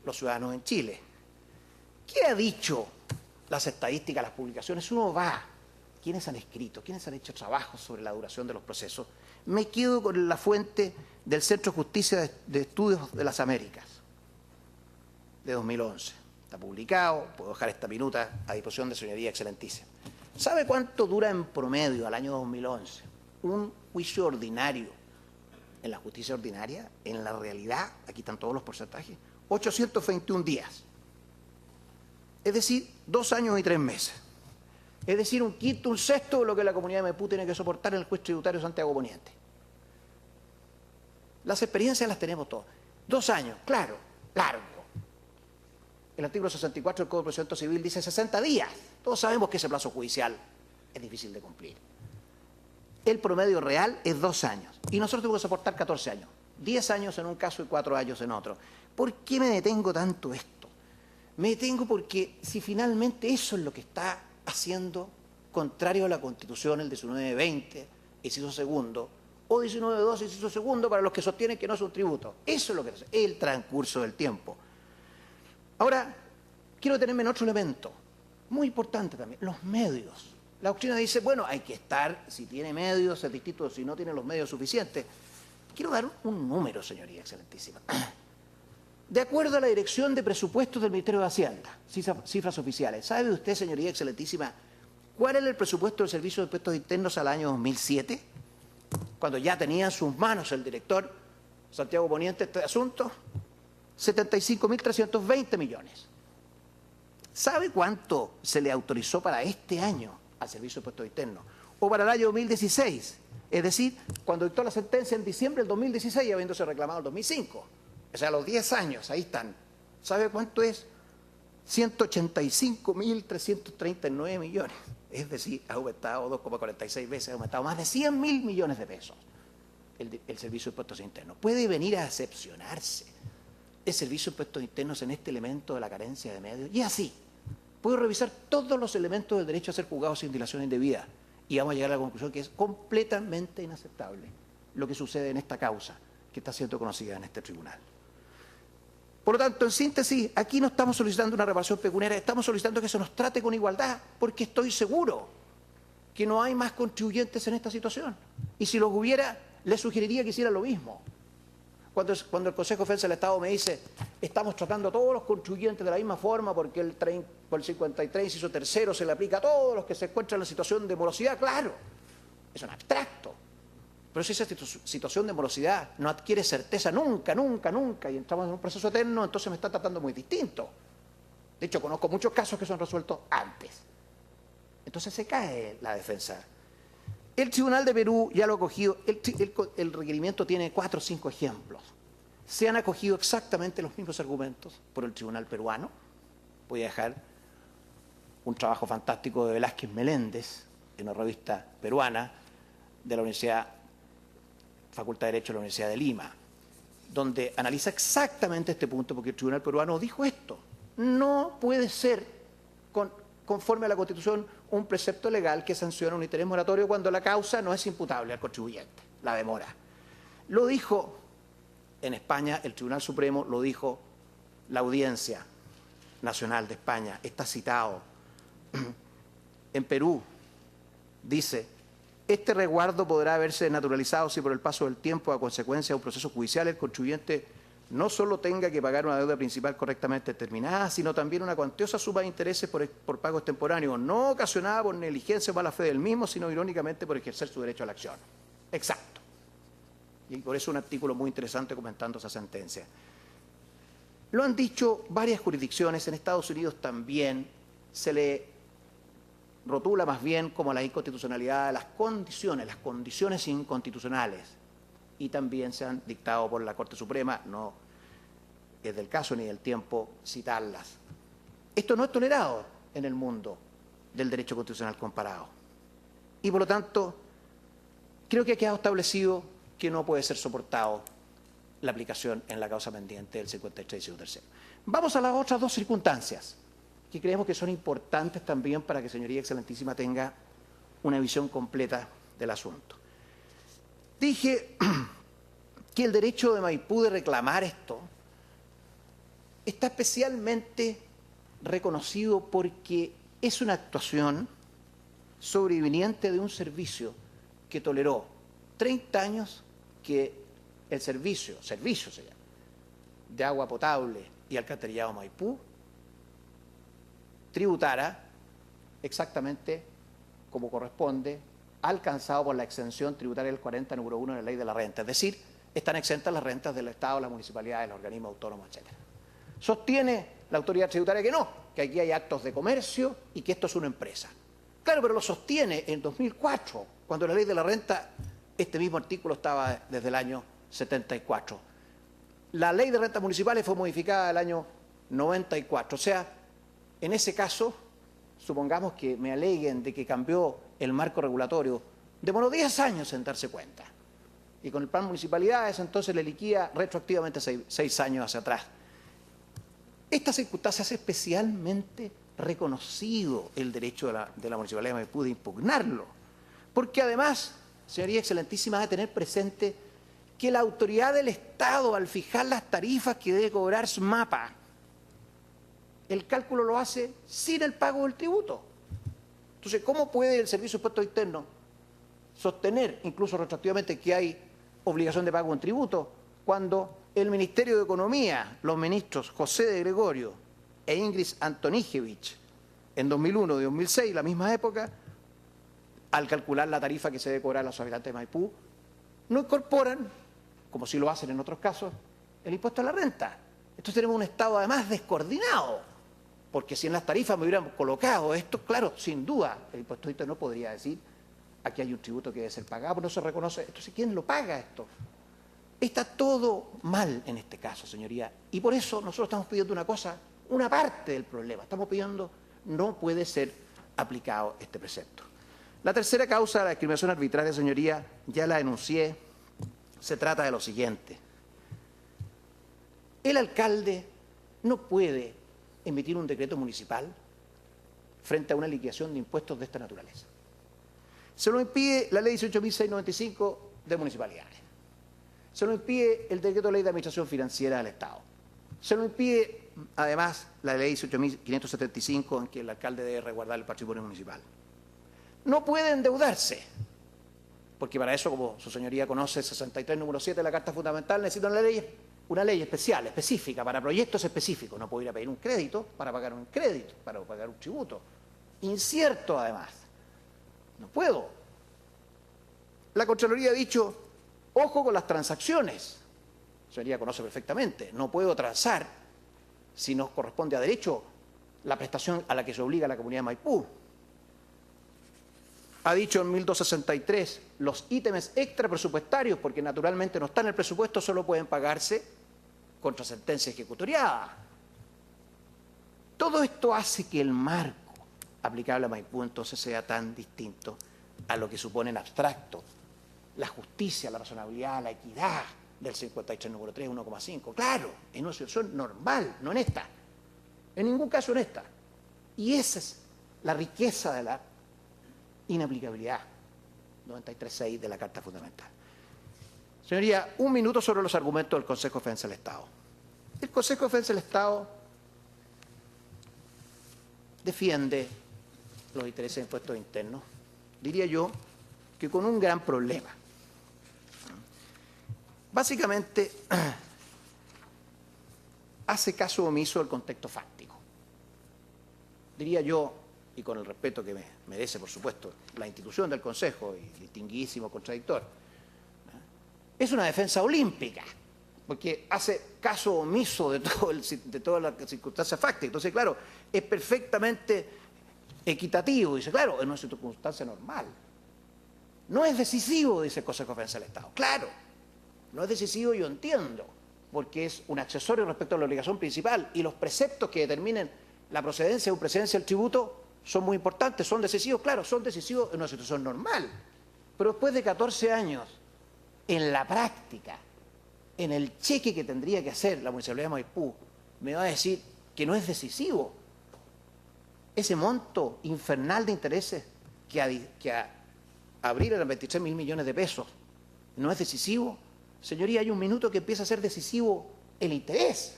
los ciudadanos en Chile. ¿Qué ha dicho las estadísticas, las publicaciones? Uno va, ¿quiénes han escrito? ¿Quiénes han hecho trabajos sobre la duración de los procesos? Me quedo con la fuente del Centro de Justicia de Estudios de las Américas, de 2011. Está publicado, puedo dejar esta minuta a disposición de señoría excelentísima. ¿Sabe cuánto dura en promedio al año 2011 un juicio ordinario en la justicia ordinaria? En la realidad, aquí están todos los porcentajes, 821 días. Es decir, 2 años y 3 meses. Es decir, un quinto, un sexto de lo que la comunidad de Maipú tiene que soportar en el juez tributario Santiago Poniente. Las experiencias las tenemos todas. 2 años, claro, largo. El artículo 64 del Código de Procedimiento Civil dice 60 días. Todos sabemos que ese plazo judicial es difícil de cumplir. El promedio real es 2 años. Y nosotros tenemos que soportar 14 años. 10 años en un caso y 4 años en otro. ¿Por qué me detengo tanto esto? Me detengo porque si finalmente eso es lo que está haciendo contrario a la Constitución, el 1920, inciso segundo, o 19.2, inciso segundo, para los que sostienen que no es un tributo. Eso es lo que es el transcurso del tiempo. Ahora, quiero detenerme en otro elemento, muy importante también, los medios. La doctrina dice, bueno, hay que estar, si tiene medios, es distinto si no tiene los medios suficientes. Quiero dar un número, señoría excelentísima. De acuerdo a la Dirección de Presupuestos del Ministerio de Hacienda, cifras oficiales, ¿sabe usted, señoría excelentísima, cuál era el presupuesto del Servicio de Impuestos Internos al año 2007? Cuando ya tenía en sus manos el director Santiago Poniente este asunto, 75.320 millones. ¿Sabe cuánto se le autorizó para este año al Servicio de Impuestos Internos? O para el año 2016, es decir, cuando dictó la sentencia en diciembre del 2016, habiéndose reclamado el 2005. O sea, a los 10 años, ahí están. ¿Sabe cuánto es? 185.339 millones. Es decir, ha aumentado 2,46 veces, ha aumentado más de 100.000 millones de pesos el Servicio de Impuestos Internos. Puede venir a decepcionarse el Servicio de Impuestos Internos en este elemento de la carencia de medios. Y así, puedo revisar todos los elementos del derecho a ser juzgado sin dilación indebida y vamos a llegar a la conclusión que es completamente inaceptable lo que sucede en esta causa que está siendo conocida en este tribunal. Por lo tanto, en síntesis, aquí no estamos solicitando una reparación pecuniaria, estamos solicitando que se nos trate con igualdad, porque estoy seguro que no hay más contribuyentes en esta situación. Y si los hubiera, les sugeriría que hiciera lo mismo. Cuando el Consejo de Defensa del Estado me dice, estamos tratando a todos los contribuyentes de la misma forma porque por el 53, inciso tercero, se le aplica a todos los que se encuentran en la situación de morosidad, claro, es un abstracto. Pero si esa situación de morosidad no adquiere certeza nunca, y entramos en un proceso eterno, entonces me está tratando muy distinto. De hecho, conozco muchos casos que son resueltos antes. Entonces se cae la defensa. El Tribunal de Perú ya lo ha acogido, el requerimiento tiene 4 o 5 ejemplos. Se han acogido exactamente los mismos argumentos por el Tribunal peruano. Voy a dejar un trabajo fantástico de Velázquez Meléndez, en una revista peruana de la Facultad de Derecho de la Universidad de Lima, donde analiza exactamente este punto, porque el Tribunal peruano dijo esto. No puede ser conforme a la Constitución un precepto legal que sanciona un interés moratorio cuando la causa no es imputable al contribuyente, la demora. Lo dijo en España el Tribunal Supremo, lo dijo la Audiencia Nacional de España, está citado. En Perú dice, este resguardo podrá verse naturalizado si por el paso del tiempo, a consecuencia de un proceso judicial, el contribuyente no solo tenga que pagar una deuda principal correctamente determinada, sino también una cuantiosa suma de intereses por pagos extemporáneos, no ocasionada por negligencia o mala fe del mismo, sino irónicamente por ejercer su derecho a la acción. Exacto. Y por eso un artículo muy interesante comentando esa sentencia. Lo han dicho varias jurisdicciones, en Estados Unidos también se le rotula más bien como la inconstitucionalidad de las condiciones inconstitucionales, y también se han dictado por la Corte Suprema, no es del caso ni del tiempo citarlas. Esto no es tolerado en el mundo del derecho constitucional comparado. Y por lo tanto, creo que ha quedado establecido que no puede ser soportado la aplicación en la causa pendiente del 53 y tercero. Vamos a las otras 2 circunstancias. que creemos que son importantes también para que Señoría Excelentísima tenga una visión completa del asunto. Dije que el derecho de Maipú de reclamar esto está especialmente reconocido porque es una actuación sobreviniente de un servicio que toleró 30 años que el servicio se llama, de agua potable y alcantarillado Maipú tributara exactamente como corresponde, alcanzado por la exención tributaria del 40, número 1 de la Ley de la Renta. Es decir, están exentas las rentas del Estado, la municipalidad, los organismos autónomos, etc. Sostiene la autoridad tributaria que no, que aquí hay actos de comercio y que esto es una empresa. Claro, pero lo sostiene en 2004, cuando la Ley de la Renta, este mismo artículo estaba desde el año 74. La Ley de Rentas Municipales fue modificada el año 94. O sea, en ese caso, supongamos que me aleguen de que cambió el marco regulatorio, demoró 10 años en darse cuenta. Y con el plan municipalidades entonces le liquida retroactivamente 6 años hacia atrás. Esta circunstancia hace especialmente reconocido el derecho de la Municipalidad de Maipú de impugnarlo. Porque además, Señoría Excelentísima, debe tener presente que la autoridad del Estado, al fijar las tarifas que debe cobrar SMAPA, el cálculo lo hace sin el pago del tributo. Entonces, ¿cómo puede el Servicio de Impuestos Internos sostener, incluso retroactivamente, que hay obligación de pago en tributo, cuando el Ministerio de Economía, los ministros José de Gregorio e Ingrid Antonijevich, en 2001 y 2006, la misma época, al calcular la tarifa que se debe cobrar a los habitantes de Maipú, no incorporan, como sí lo hacen en otros casos, el impuesto a la renta? Entonces tenemos un Estado además descoordinado, porque si en las tarifas me hubieran colocado esto, claro, sin duda, el impuesto interno no podría decir aquí hay un tributo que debe ser pagado, pero no se reconoce. Entonces, ¿quién lo paga esto? Está todo mal en este caso, señoría, y por eso nosotros estamos pidiendo una cosa, una parte del problema. Estamos pidiendo, no puede ser aplicado este precepto. La tercera causa de la discriminación arbitraria, señoría, ya la enuncié, se trata de lo siguiente. El alcalde no puede emitir un decreto municipal frente a una liquidación de impuestos de esta naturaleza. Se lo impide la ley 18.695 de municipalidades. Se lo impide el decreto de ley de administración financiera del Estado. Se lo impide, además, la ley 18.575 en que el alcalde debe resguardar el patrimonio municipal. No puede endeudarse, porque para eso, como su señoría conoce, 63, número 7 de la Carta Fundamental, necesita una ley especial, específica, para proyectos específicos. No puedo ir a pedir un crédito para pagar un crédito, para pagar un tributo. Incierto, además. No puedo. La Contraloría ha dicho, ojo con las transacciones. La señoría conoce perfectamente. No puedo transar si nos corresponde a derecho la prestación a la que se obliga la Comunidad de Maipú. Ha dicho en 1263, los ítems extrapresupuestarios, porque naturalmente no están en el presupuesto, solo pueden pagarse contra sentencia ejecutoriada. Todo esto hace que el marco aplicable a Maipú entonces sea tan distinto a lo que supone en abstracto la justicia, la razonabilidad, la equidad del 53 número 3, 1,5. Claro, en una situación normal, no en esta. En ningún caso en esta. Y esa es la riqueza de la inaplicabilidad 93.6 de la Carta Fundamental. Señoría, un minuto sobre los argumentos del Consejo de Defensa del Estado. El Consejo de Defensa del Estado defiende los intereses de impuestos internos, diría yo, que con un gran problema. Básicamente, hace caso omiso del contexto fáctico. Diría yo, y con el respeto que me merece, por supuesto, la institución del Consejo y distinguidísimo contradictor, es una defensa olímpica, porque hace caso omiso de todas las circunstancias fácticas. Entonces, claro, es perfectamente equitativo, dice, claro, en una circunstancia normal. No es decisivo, dice el Consejo de Defensa del Estado. Claro, no es decisivo, yo entiendo, porque es un accesorio respecto a la obligación principal, y los preceptos que determinen la procedencia o precedencia del tributo son muy importantes, son decisivos, claro, son decisivos en una situación normal. Pero después de 14 años, en la práctica, en el cheque que tendría que hacer la Municipalidad de Maipú, me va a decir que no es decisivo. ese monto infernal de intereses que abrir eran 23.000 millones de pesos no es decisivo. Señoría, hay un minuto que empieza a ser decisivo el interés.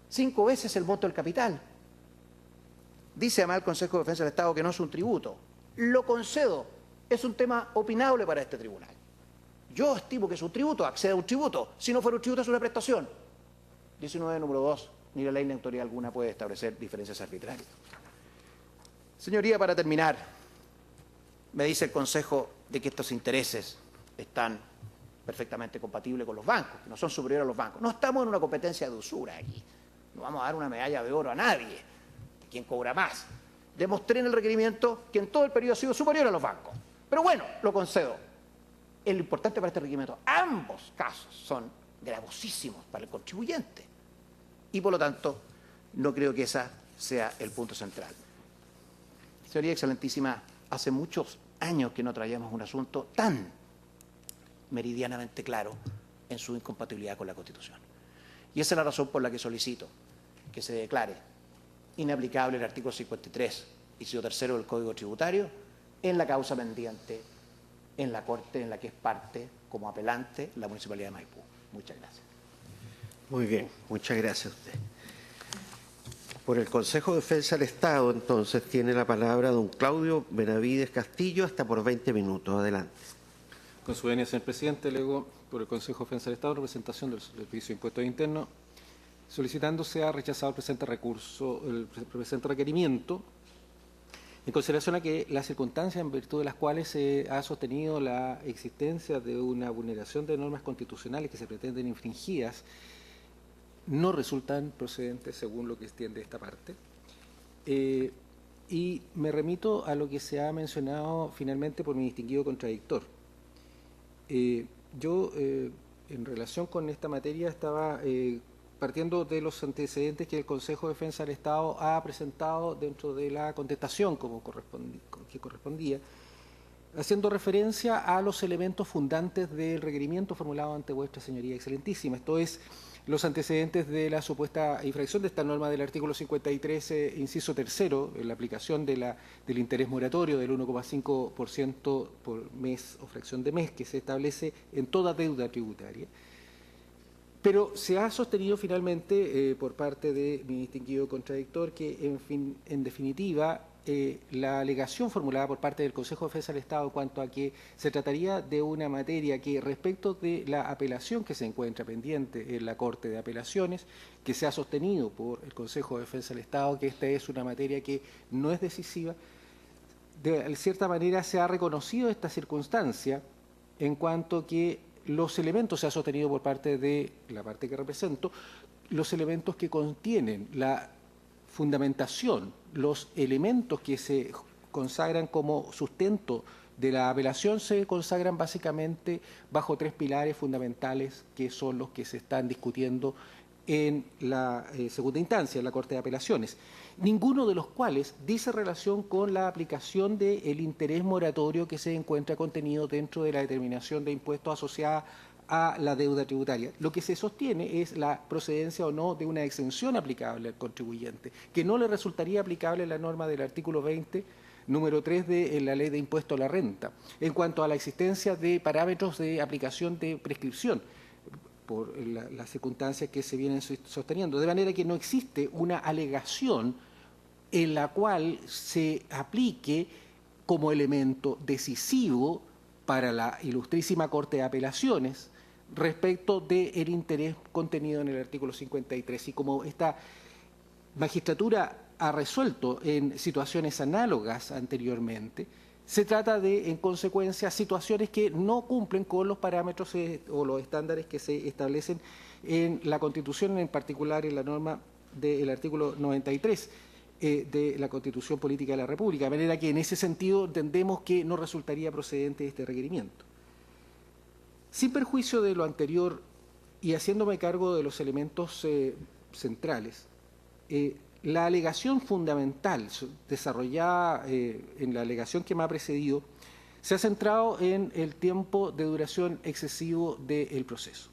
5 veces el monto del capital. Dice además el Consejo de Defensa del Estado que no es un tributo. Lo concedo, es un tema opinable para este tribunal. Yo estimo que es un tributo, accede a un tributo. Si no fuera un tributo, es una prestación. 19, número 2, ni la ley ni autoridad alguna puede establecer diferencias arbitrarias. Señoría, para terminar, me dice el Consejo de que estos intereses están perfectamente compatibles con los bancos, que no son superiores a los bancos. No estamos en una competencia de usura aquí. No vamos a dar una medalla de oro a nadie, de quien cobra más. Demostré en el requerimiento que en todo el periodo ha sido superior a los bancos. Pero bueno, lo concedo. Lo importante para este requerimiento, ambos casos son gravosísimos para el contribuyente. Y por lo tanto, no creo que ese sea el punto central. Señoría excelentísima, hace muchos años que no traíamos un asunto tan meridianamente claro en su incompatibilidad con la Constitución. Y esa es la razón por la que solicito que se declare inaplicable el artículo 53, inciso tercero del Código Tributario, en la causa pendiente en la Corte en la que es parte, como apelante, la Municipalidad de Maipú. Muchas gracias. Muy bien, muchas gracias a usted. Por el Consejo de Defensa del Estado, entonces, tiene la palabra don Claudio Benavides Castillo, hasta por 20 minutos. Adelante. Con su venia, señor presidente, luego por el Consejo de Defensa del Estado, representación del Servicio de Impuestos Internos, solicitando sea rechazado el presente recurso, el presente requerimiento, en consideración a que las circunstancias en virtud de las cuales se ha sostenido la existencia de una vulneración de normas constitucionales que se pretenden infringidas no resultan procedentes según lo que extiende esta parte. Y me remito a lo que se ha mencionado finalmente por mi distinguido contradictor. Yo, en relación con esta materia, estaba partiendo de los antecedentes que el Consejo de Defensa del Estado ha presentado dentro de la contestación que correspondía, haciendo referencia a los elementos fundantes del requerimiento formulado ante vuestra señoría excelentísima. Esto es, los antecedentes de la supuesta infracción de esta norma del artículo 53, inciso tercero, en la aplicación del interés moratorio del 1,5% por mes o fracción de mes que se establece en toda deuda tributaria. Pero se ha sostenido finalmente por parte de mi distinguido contradictor que, en definitiva, la alegación formulada por parte del Consejo de Defensa del Estado en cuanto a que se trataría de una materia que, respecto de la apelación que se encuentra pendiente en la Corte de Apelaciones, que se ha sostenido por el Consejo de Defensa del Estado, que esta es una materia que no es decisiva, de cierta manera se ha reconocido esta circunstancia en cuanto que los elementos, se ha sostenido por parte de la parte que represento, los elementos que contienen la fundamentación, los elementos que se consagran como sustento de la apelación se consagran básicamente bajo 3 pilares fundamentales que son los que se están discutiendo en la segunda instancia, en la Corte de Apelaciones, ninguno de los cuales dice relación con la aplicación del interés moratorio que se encuentra contenido dentro de la determinación de impuestos asociada a la deuda tributaria. Lo que se sostiene es la procedencia o no de una exención aplicable al contribuyente, que no le resultaría aplicable la norma del artículo 20, número 3 de la Ley de Impuesto a la Renta, en cuanto a la existencia de parámetros de aplicación de prescripción, por las circunstancias que se vienen sosteniendo. De manera que no existe una alegación en la cual se aplique como elemento decisivo para la ilustrísima Corte de Apelaciones respecto del interés contenido en el artículo 53. Y como esta magistratura ha resuelto en situaciones análogas anteriormente, se trata de, en consecuencia, situaciones que no cumplen con los parámetros o los estándares que se establecen en la Constitución, en particular en la norma del artículo 93 de la Constitución Política de la República, de manera que en ese sentido entendemos que no resultaría procedente este requerimiento. Sin perjuicio de lo anterior y haciéndome cargo de los elementos centrales, la alegación fundamental desarrollada en la alegación que me ha precedido se ha centrado en el tiempo de duración excesivo del proceso.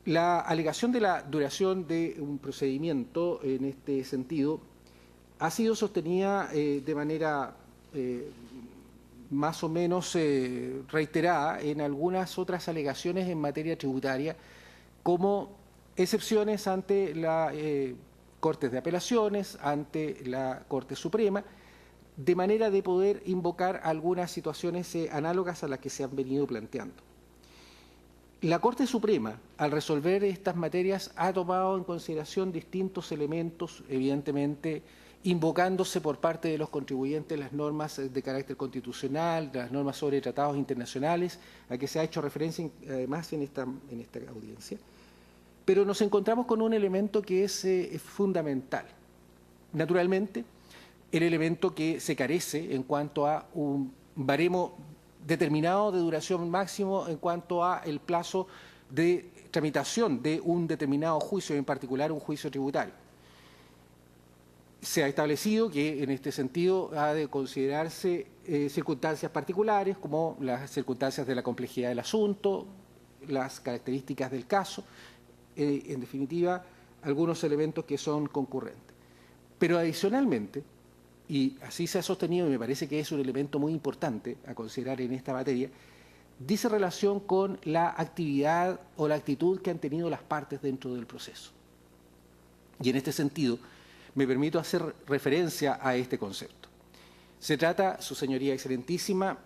La alegación de la duración de un procedimiento en este sentido ha sido sostenida de manera más o menos reiterada en algunas otras alegaciones en materia tributaria, como excepciones ante la Cortes de Apelaciones, ante la Corte Suprema, de manera de poder invocar algunas situaciones análogas a las que se han venido planteando. La Corte Suprema, al resolver estas materias, ha tomado en consideración distintos elementos, evidentemente invocándose por parte de los contribuyentes las normas de carácter constitucional, las normas sobre tratados internacionales, a que se ha hecho referencia además en esta audiencia. Pero nos encontramos con un elemento que es fundamental. Naturalmente, el elemento que se carece en cuanto a un baremo determinado de duración máximo en cuanto a el plazo de tramitación de un determinado juicio, en particular un juicio tributario. Se ha establecido que en este sentido ha de considerarse circunstancias particulares como las circunstancias de la complejidad del asunto, las características del caso, en definitiva, algunos elementos que son concurrentes. Pero adicionalmente, y así se ha sostenido y me parece que es un elemento muy importante a considerar en esta materia, dice relación con la actividad o la actitud que han tenido las partes dentro del proceso. Y en este sentido, me permito hacer referencia a este concepto. Se trata, Su Señoría Excelentísima,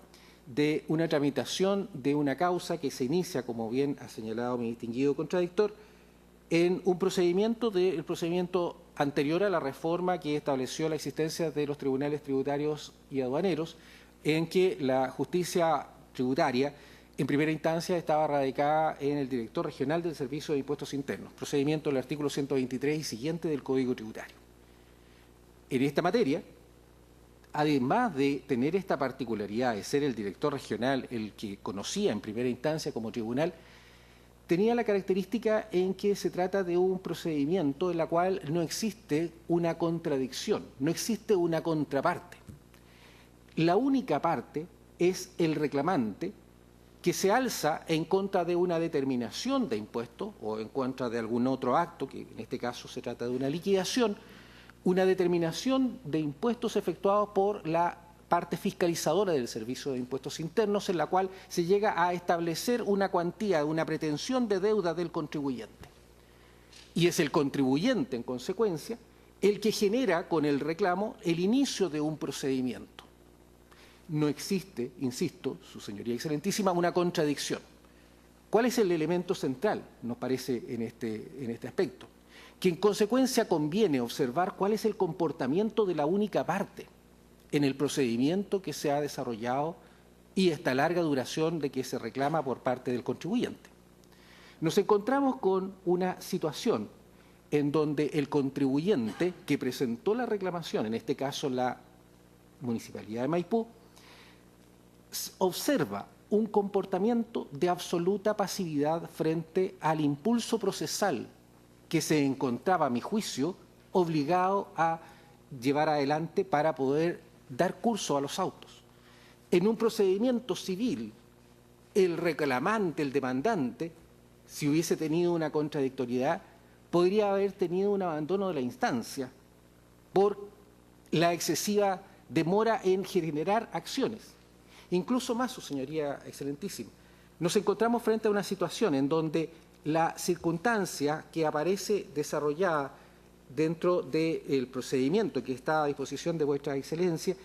de una tramitación de una causa que se inicia, como bien ha señalado mi distinguido contradictor, en un procedimiento el procedimiento anterior a la reforma que estableció la existencia de los tribunales tributarios y aduaneros, en que la justicia tributaria, en primera instancia, estaba radicada en el director regional del Servicio de Impuestos Internos, procedimiento del artículo 123 y siguiente del Código Tributario. En esta materia, además de tener esta particularidad de ser el director regional el que conocía en primera instancia como tribunal, tenía la característica en que se trata de un procedimiento en el cual no existe una contradicción, no existe una contraparte. La única parte es el reclamante que se alza en contra de una determinación de impuesto o en contra de algún otro acto, que en este caso se trata de una liquidación, una determinación de impuestos efectuados por la parte fiscalizadora del Servicio de Impuestos Internos, en la cual se llega a establecer una cuantía, una pretensión de deuda del contribuyente. Y es el contribuyente, en consecuencia, el que genera con el reclamo el inicio de un procedimiento. No existe, insisto, Su Señoría Excelentísima, una contradicción. ¿Cuál es el elemento central, nos parece, en este aspecto? Que en consecuencia conviene observar cuál es el comportamiento de la única parte en el procedimiento que se ha desarrollado y esta larga duración de que se reclama por parte del contribuyente. Nos encontramos con una situación en donde el contribuyente que presentó la reclamación, en este caso la Municipalidad de Maipú, observa un comportamiento de absoluta pasividad frente al impulso procesal que se encontraba, a mi juicio, obligado a llevar adelante para poder dar curso a los autos. En un procedimiento civil, el reclamante, el demandante, si hubiese tenido una contradictoriedad, podría haber tenido un abandono de la instancia por la excesiva demora en generar acciones. Incluso más, Su Señoría Excelentísima, nos encontramos frente a una situación en donde la circunstancia que aparece desarrollada dentro del procedimiento que está a disposición de Vuestra Excelencia,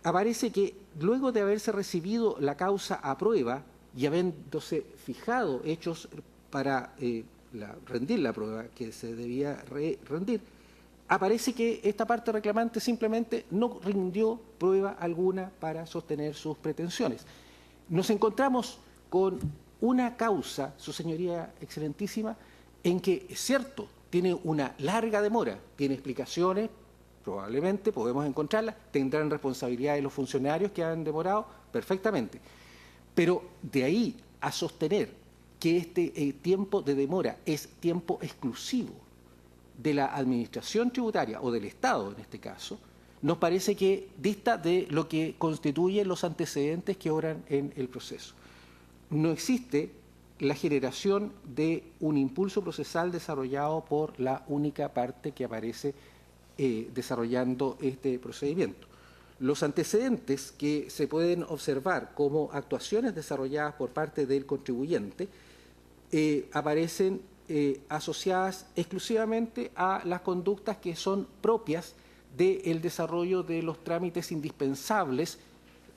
aparece que luego de haberse recibido la causa a prueba y habiéndose fijado hechos para rendir la prueba que se debía rendir, aparece que esta parte reclamante simplemente no rindió prueba alguna para sostener sus pretensiones. Nos encontramos con una causa, Su Señoría Excelentísima, en que, es cierto, tiene una larga demora, tiene explicaciones, probablemente podemos encontrarlas, tendrán responsabilidades los funcionarios que han demorado, perfectamente. Pero de ahí a sostener que este tiempo de demora es tiempo exclusivo de la administración tributaria o del Estado en este caso, nos parece que dista de lo que constituyen los antecedentes que obran en el proceso. No existe la generación de un impulso procesal desarrollado por la única parte que aparece desarrollando este procedimiento. Los antecedentes que se pueden observar como actuaciones desarrolladas por parte del contribuyente aparecen asociadas exclusivamente a las conductas que son propias del desarrollo de los trámites indispensables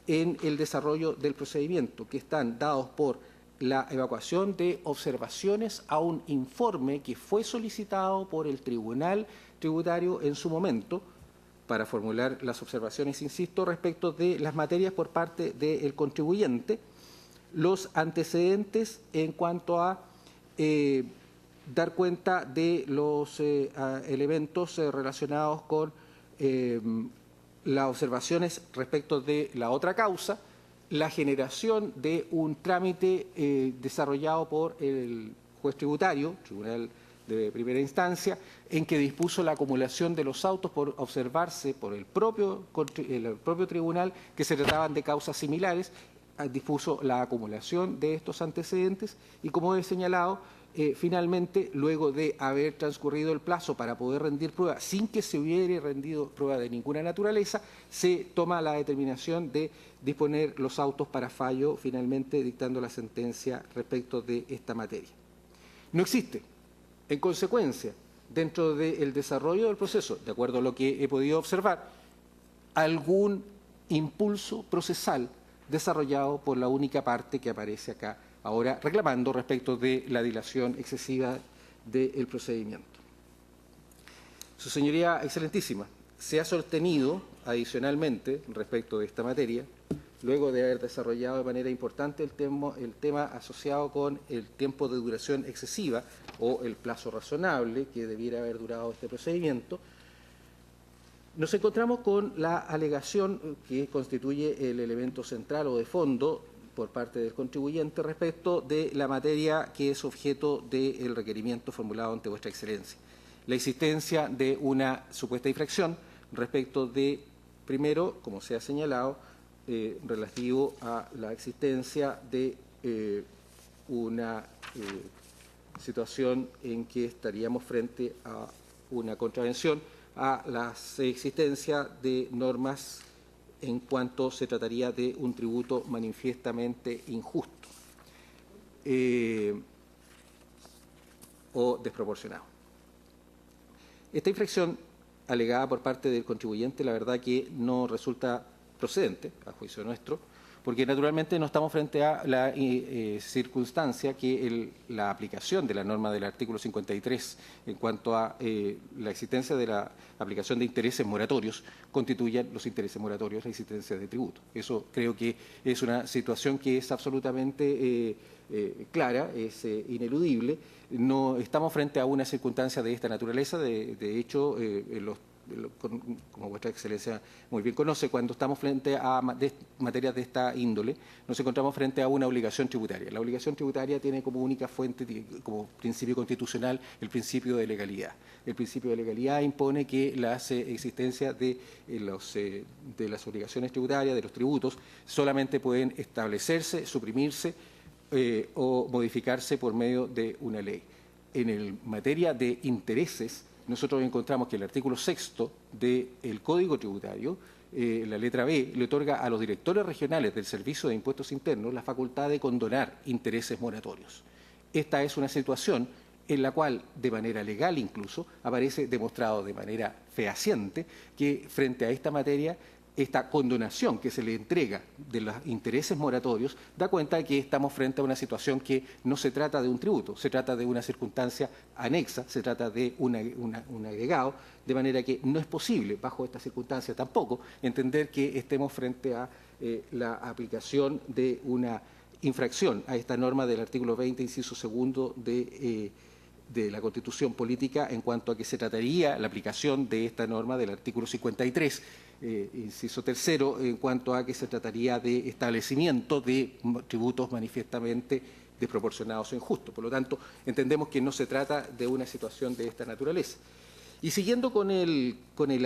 en el desarrollo del procedimiento, que están dados por la evacuación de observaciones a un informe que fue solicitado por el Tribunal Tributario en su momento para formular las observaciones, insisto, respecto de las materias por parte del contribuyente, los antecedentes en cuanto a dar cuenta de los elementos relacionados con las observaciones respecto de la otra causa, la generación de un trámite desarrollado por el juez tributario, Tribunal de Primera Instancia, en que dispuso la acumulación de los autos por observarse por el propio tribunal que se trataban de causas similares, dispuso la acumulación de estos antecedentes y, como he señalado, finalmente, luego de haber transcurrido el plazo para poder rendir prueba sin que se hubiera rendido prueba de ninguna naturaleza, se toma la determinación de disponer los autos para fallo, finalmente dictando la sentencia respecto de esta materia. No existe, en consecuencia, dentro del desarrollo del proceso, de acuerdo a lo que he podido observar, algún impulso procesal desarrollado por la única parte que aparece acá ahora reclamando respecto de la dilación excesiva del procedimiento. Su Señoría Excelentísima, se ha sostenido adicionalmente respecto de esta materia, luego de haber desarrollado de manera importante el tema asociado con el tiempo de duración excesiva o el plazo razonable que debiera haber durado este procedimiento, nos encontramos con la alegación que constituye el elemento central o de fondo por parte del contribuyente respecto de la materia que es objeto del requerimiento formulado ante Vuestra Excelencia. La existencia de una supuesta infracción respecto de, primero, como se ha señalado, relativo a la existencia de una situación en que estaríamos frente a una contravención a la existencia de normas en cuanto se trataría de un tributo manifiestamente injusto o desproporcionado. Esta infracción alegada por parte del contribuyente, la verdad que no resulta procedente, a juicio nuestro, porque naturalmente no estamos frente a la circunstancia que la aplicación de la norma del artículo 53 en cuanto a la existencia de la aplicación de intereses moratorios constituyan los intereses moratorios la existencia de tributo. Eso creo que es una situación que es absolutamente clara, es ineludible. No estamos frente a una circunstancia de esta naturaleza. De hecho, como Vuestra Excelencia muy bien conoce, cuando estamos frente a materias de esta índole, nos encontramos frente a una obligación tributaria. La obligación tributaria tiene como única fuente, como principio constitucional, el principio de legalidad. El principio de legalidad impone que la existencia de las obligaciones tributarias, de los tributos, solamente pueden establecerse, suprimirse o modificarse por medio de una ley. En materia de intereses, nosotros encontramos que el artículo 6º del Código Tributario, la letra B, le otorga a los directores regionales del Servicio de Impuestos Internos la facultad de condonar intereses moratorios. Esta es una situación en la cual, de manera legal incluso, aparece demostrado de manera fehaciente que frente a esta materia, esta condonación que se le entrega de los intereses moratorios da cuenta de que estamos frente a una situación que no se trata de un tributo, se trata de una circunstancia anexa, se trata de un agregado, de manera que no es posible, bajo esta circunstancia tampoco, entender que estemos frente a la aplicación de una infracción a esta norma del artículo 20, inciso segundo de la Constitución Política en cuanto a que se trataría la aplicación de esta norma del artículo 53, inciso tercero, en cuanto a que se trataría de establecimiento de tributos manifiestamente desproporcionados o injustos. Por lo tanto, entendemos que no se trata de una situación de esta naturaleza. Y siguiendo con el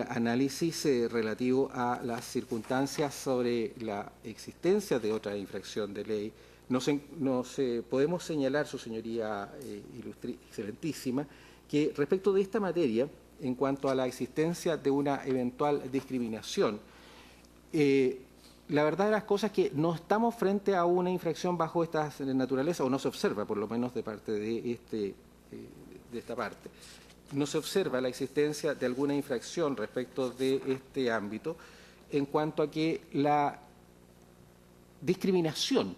análisis relativo a las circunstancias sobre la existencia de otra infracción de ley, podemos señalar, Su Señoría Excelentísima, que respecto de esta materia en cuanto a la existencia de una eventual discriminación. La verdad de las cosas es que no estamos frente a una infracción bajo esta naturaleza, o no se observa, por lo menos de parte de esta parte. No se observa la existencia de alguna infracción respecto de este ámbito en cuanto a que la discriminación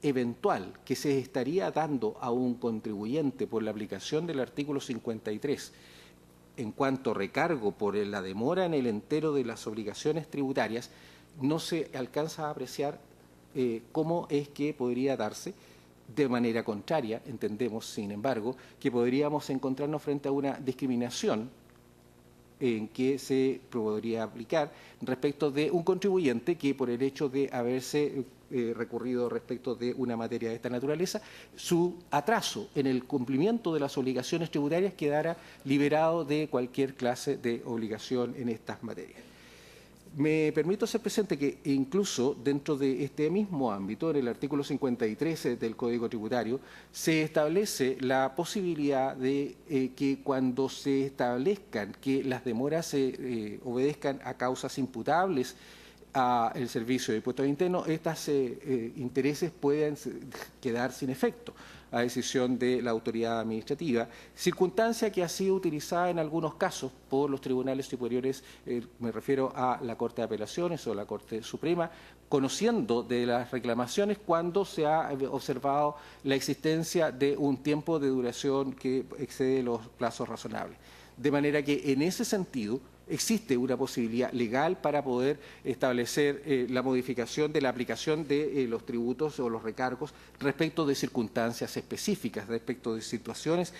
eventual que se estaría dando a un contribuyente por la aplicación del artículo 53 en cuanto a recargo por la demora en el entero de las obligaciones tributarias, no se alcanza a apreciar cómo es que podría darse. De manera contraria, entendemos, sin embargo, que podríamos encontrarnos frente a una discriminación en que se podría aplicar respecto de un contribuyente que, por el hecho de haberse recurrido respecto de una materia de esta naturaleza, su atraso en el cumplimiento de las obligaciones tributarias quedara liberado de cualquier clase de obligación en estas materias. Me permito hacer presente que incluso dentro de este mismo ámbito, en el artículo 53 del Código Tributario, se establece la posibilidad de que cuando se establezcan que las demoras se obedezcan a causas imputables al Servicio de Impuestos Internos, estos intereses pueden quedar sin efecto a decisión de la autoridad administrativa, circunstancia que ha sido utilizada en algunos casos por los tribunales superiores, me refiero a la Corte de Apelaciones o la Corte Suprema, conociendo de las reclamaciones cuando se ha observado la existencia de un tiempo de duración que excede los plazos razonables. De manera que en ese sentido existe una posibilidad legal para poder establecer la modificación de la aplicación de los tributos o los recargos respecto de circunstancias específicas, respecto de situaciones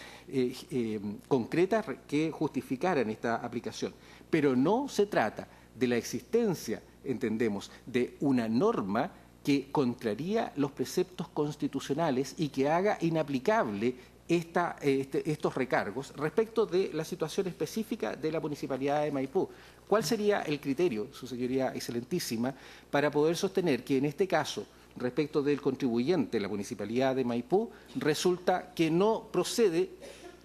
concretas que justificaran esta aplicación. Pero no se trata de la existencia, entendemos, de una norma que contraría los preceptos constitucionales y que haga inaplicable estos recargos respecto de la situación específica de la Municipalidad de Maipú. ¿Cuál sería el criterio, Su Señoría Excelentísima, para poder sostener que en este caso, respecto del contribuyente, la Municipalidad de Maipú, resulta que no procede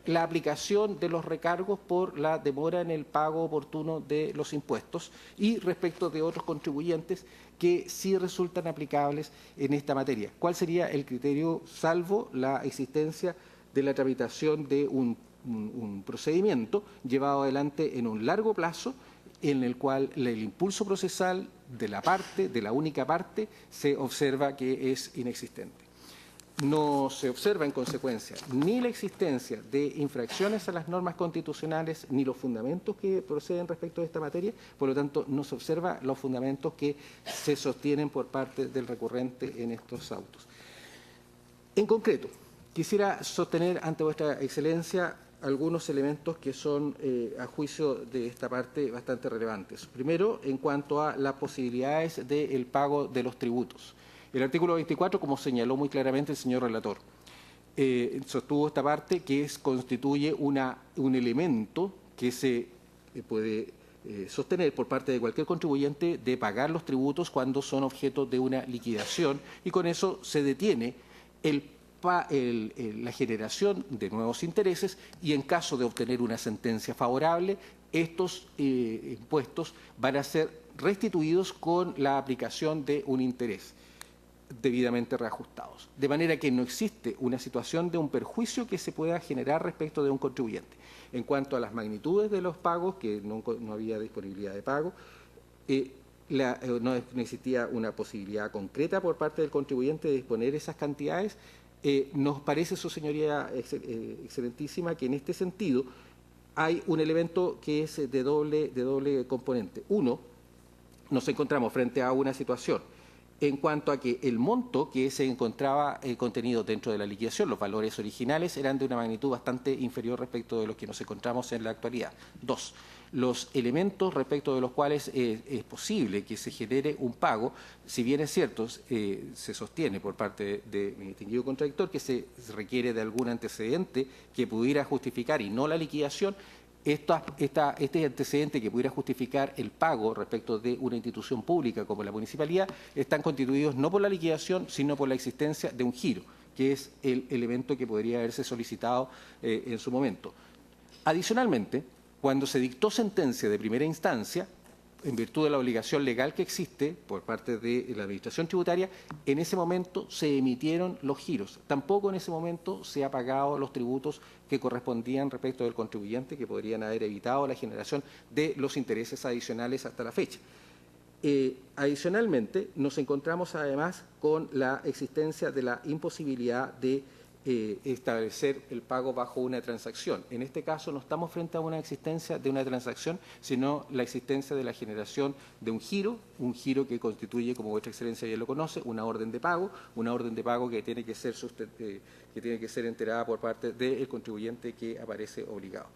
la aplicación de los recargos por la demora en el pago oportuno de los impuestos y respecto de otros contribuyentes que sí resultan aplicables en esta materia? ¿Cuál sería el criterio, salvo la existencia de la tramitación de un procedimiento llevado adelante en un largo plazo, en el cual el impulso procesal de la única parte, se observa que es inexistente? No se observa, en consecuencia, ni la existencia de infracciones a las normas constitucionales, ni los fundamentos que proceden respecto de esta materia. Por lo tanto, no se observa los fundamentos que se sostienen por parte del recurrente en estos autos. En concreto, quisiera sostener ante vuestra Excelencia algunos elementos que son, a juicio de esta parte, bastante relevantes. Primero, en cuanto a las posibilidades del pago de los tributos. El artículo 24, como señaló muy claramente el señor relator, sostuvo esta parte que constituye un elemento que se puede sostener por parte de cualquier contribuyente de pagar los tributos cuando son objeto de una liquidación, y con eso se detiene la generación de nuevos intereses, y en caso de obtener una sentencia favorable, estos impuestos van a ser restituidos con la aplicación de un interés debidamente reajustados. De manera que no existe una situación de un perjuicio que se pueda generar respecto de un contribuyente. En cuanto a las magnitudes de los pagos, que no había disponibilidad de pago, no existía una posibilidad concreta por parte del contribuyente de disponer esas cantidades. Nos parece, Su Señoría Excelentísima, que en este sentido hay un elemento que es de doble componente. Uno, nos encontramos frente a una situación en cuanto a que el monto que se encontraba contenido dentro de la liquidación, los valores originales, eran de una magnitud bastante inferior respecto de los que nos encontramos en la actualidad. Dos, los elementos respecto de los cuales es posible que se genere un pago, si bien es cierto, se sostiene por parte de mi distinguido contradictor que se requiere de algún antecedente que pudiera justificar y no la liquidación. Este antecedente que pudiera justificar el pago respecto de una institución pública como la municipalidad están constituidos no por la liquidación, sino por la existencia de un giro, que es el elemento que podría haberse solicitado en su momento. Adicionalmente, Cuando se dictó sentencia de primera instancia, en virtud de la obligación legal que existe por parte de la Administración Tributaria, en ese momento se emitieron los giros. Tampoco en ese momento se ha pagado los tributos que correspondían respecto del contribuyente, que podrían haber evitado la generación de los intereses adicionales hasta la fecha. Adicionalmente, nos encontramos además con la existencia de la imposibilidad de establecer el pago bajo una transacción. En este caso no estamos frente a una existencia de una transacción, sino la existencia de la generación de un giro que constituye, como vuestra excelencia ya lo conoce, una orden de pago que tiene que ser enterada por parte del contribuyente que aparece obligado.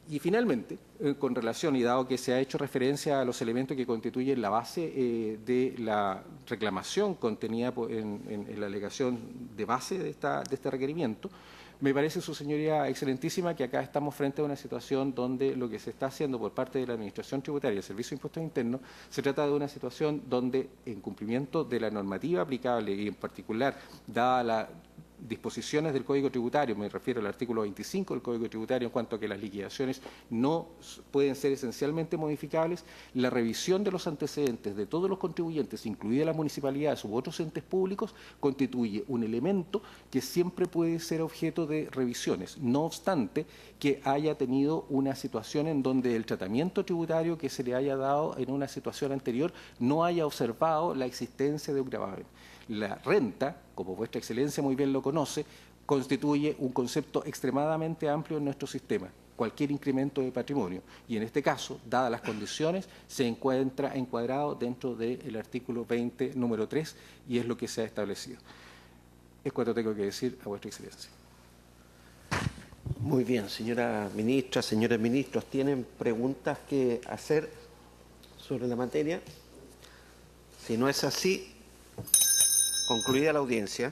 Y finalmente, con relación, y dado que se ha hecho referencia a los elementos que constituyen la base de la reclamación contenida en la alegación de base de este requerimiento, me parece, su señoría excelentísima, que acá estamos frente a una situación donde lo que se está haciendo por parte de la Administración Tributaria y el Servicio de Impuestos Internos se trata de una situación donde, en cumplimiento de la normativa aplicable y en particular, dada la disposiciones del Código Tributario, me refiero al artículo 25 del Código Tributario en cuanto a que las liquidaciones no pueden ser esencialmente modificables, la revisión de los antecedentes de todos los contribuyentes, incluidas las municipalidades u otros entes públicos, constituye un elemento que siempre puede ser objeto de revisiones, no obstante que haya tenido una situación en donde el tratamiento tributario que se le haya dado en una situación anterior no haya observado la existencia de un gravamen. La renta, como vuestra excelencia muy bien lo conoce, constituye un concepto extremadamente amplio en nuestro sistema, cualquier incremento de patrimonio. Y en este caso, dadas las condiciones, se encuentra encuadrado dentro del artículo 20, número 3, y es lo que se ha establecido. Es cuanto tengo que decir a vuestra excelencia. Muy bien, señora ministra, señores ministros, ¿tienen preguntas que hacer sobre la materia? Si no es así, concluida la audiencia.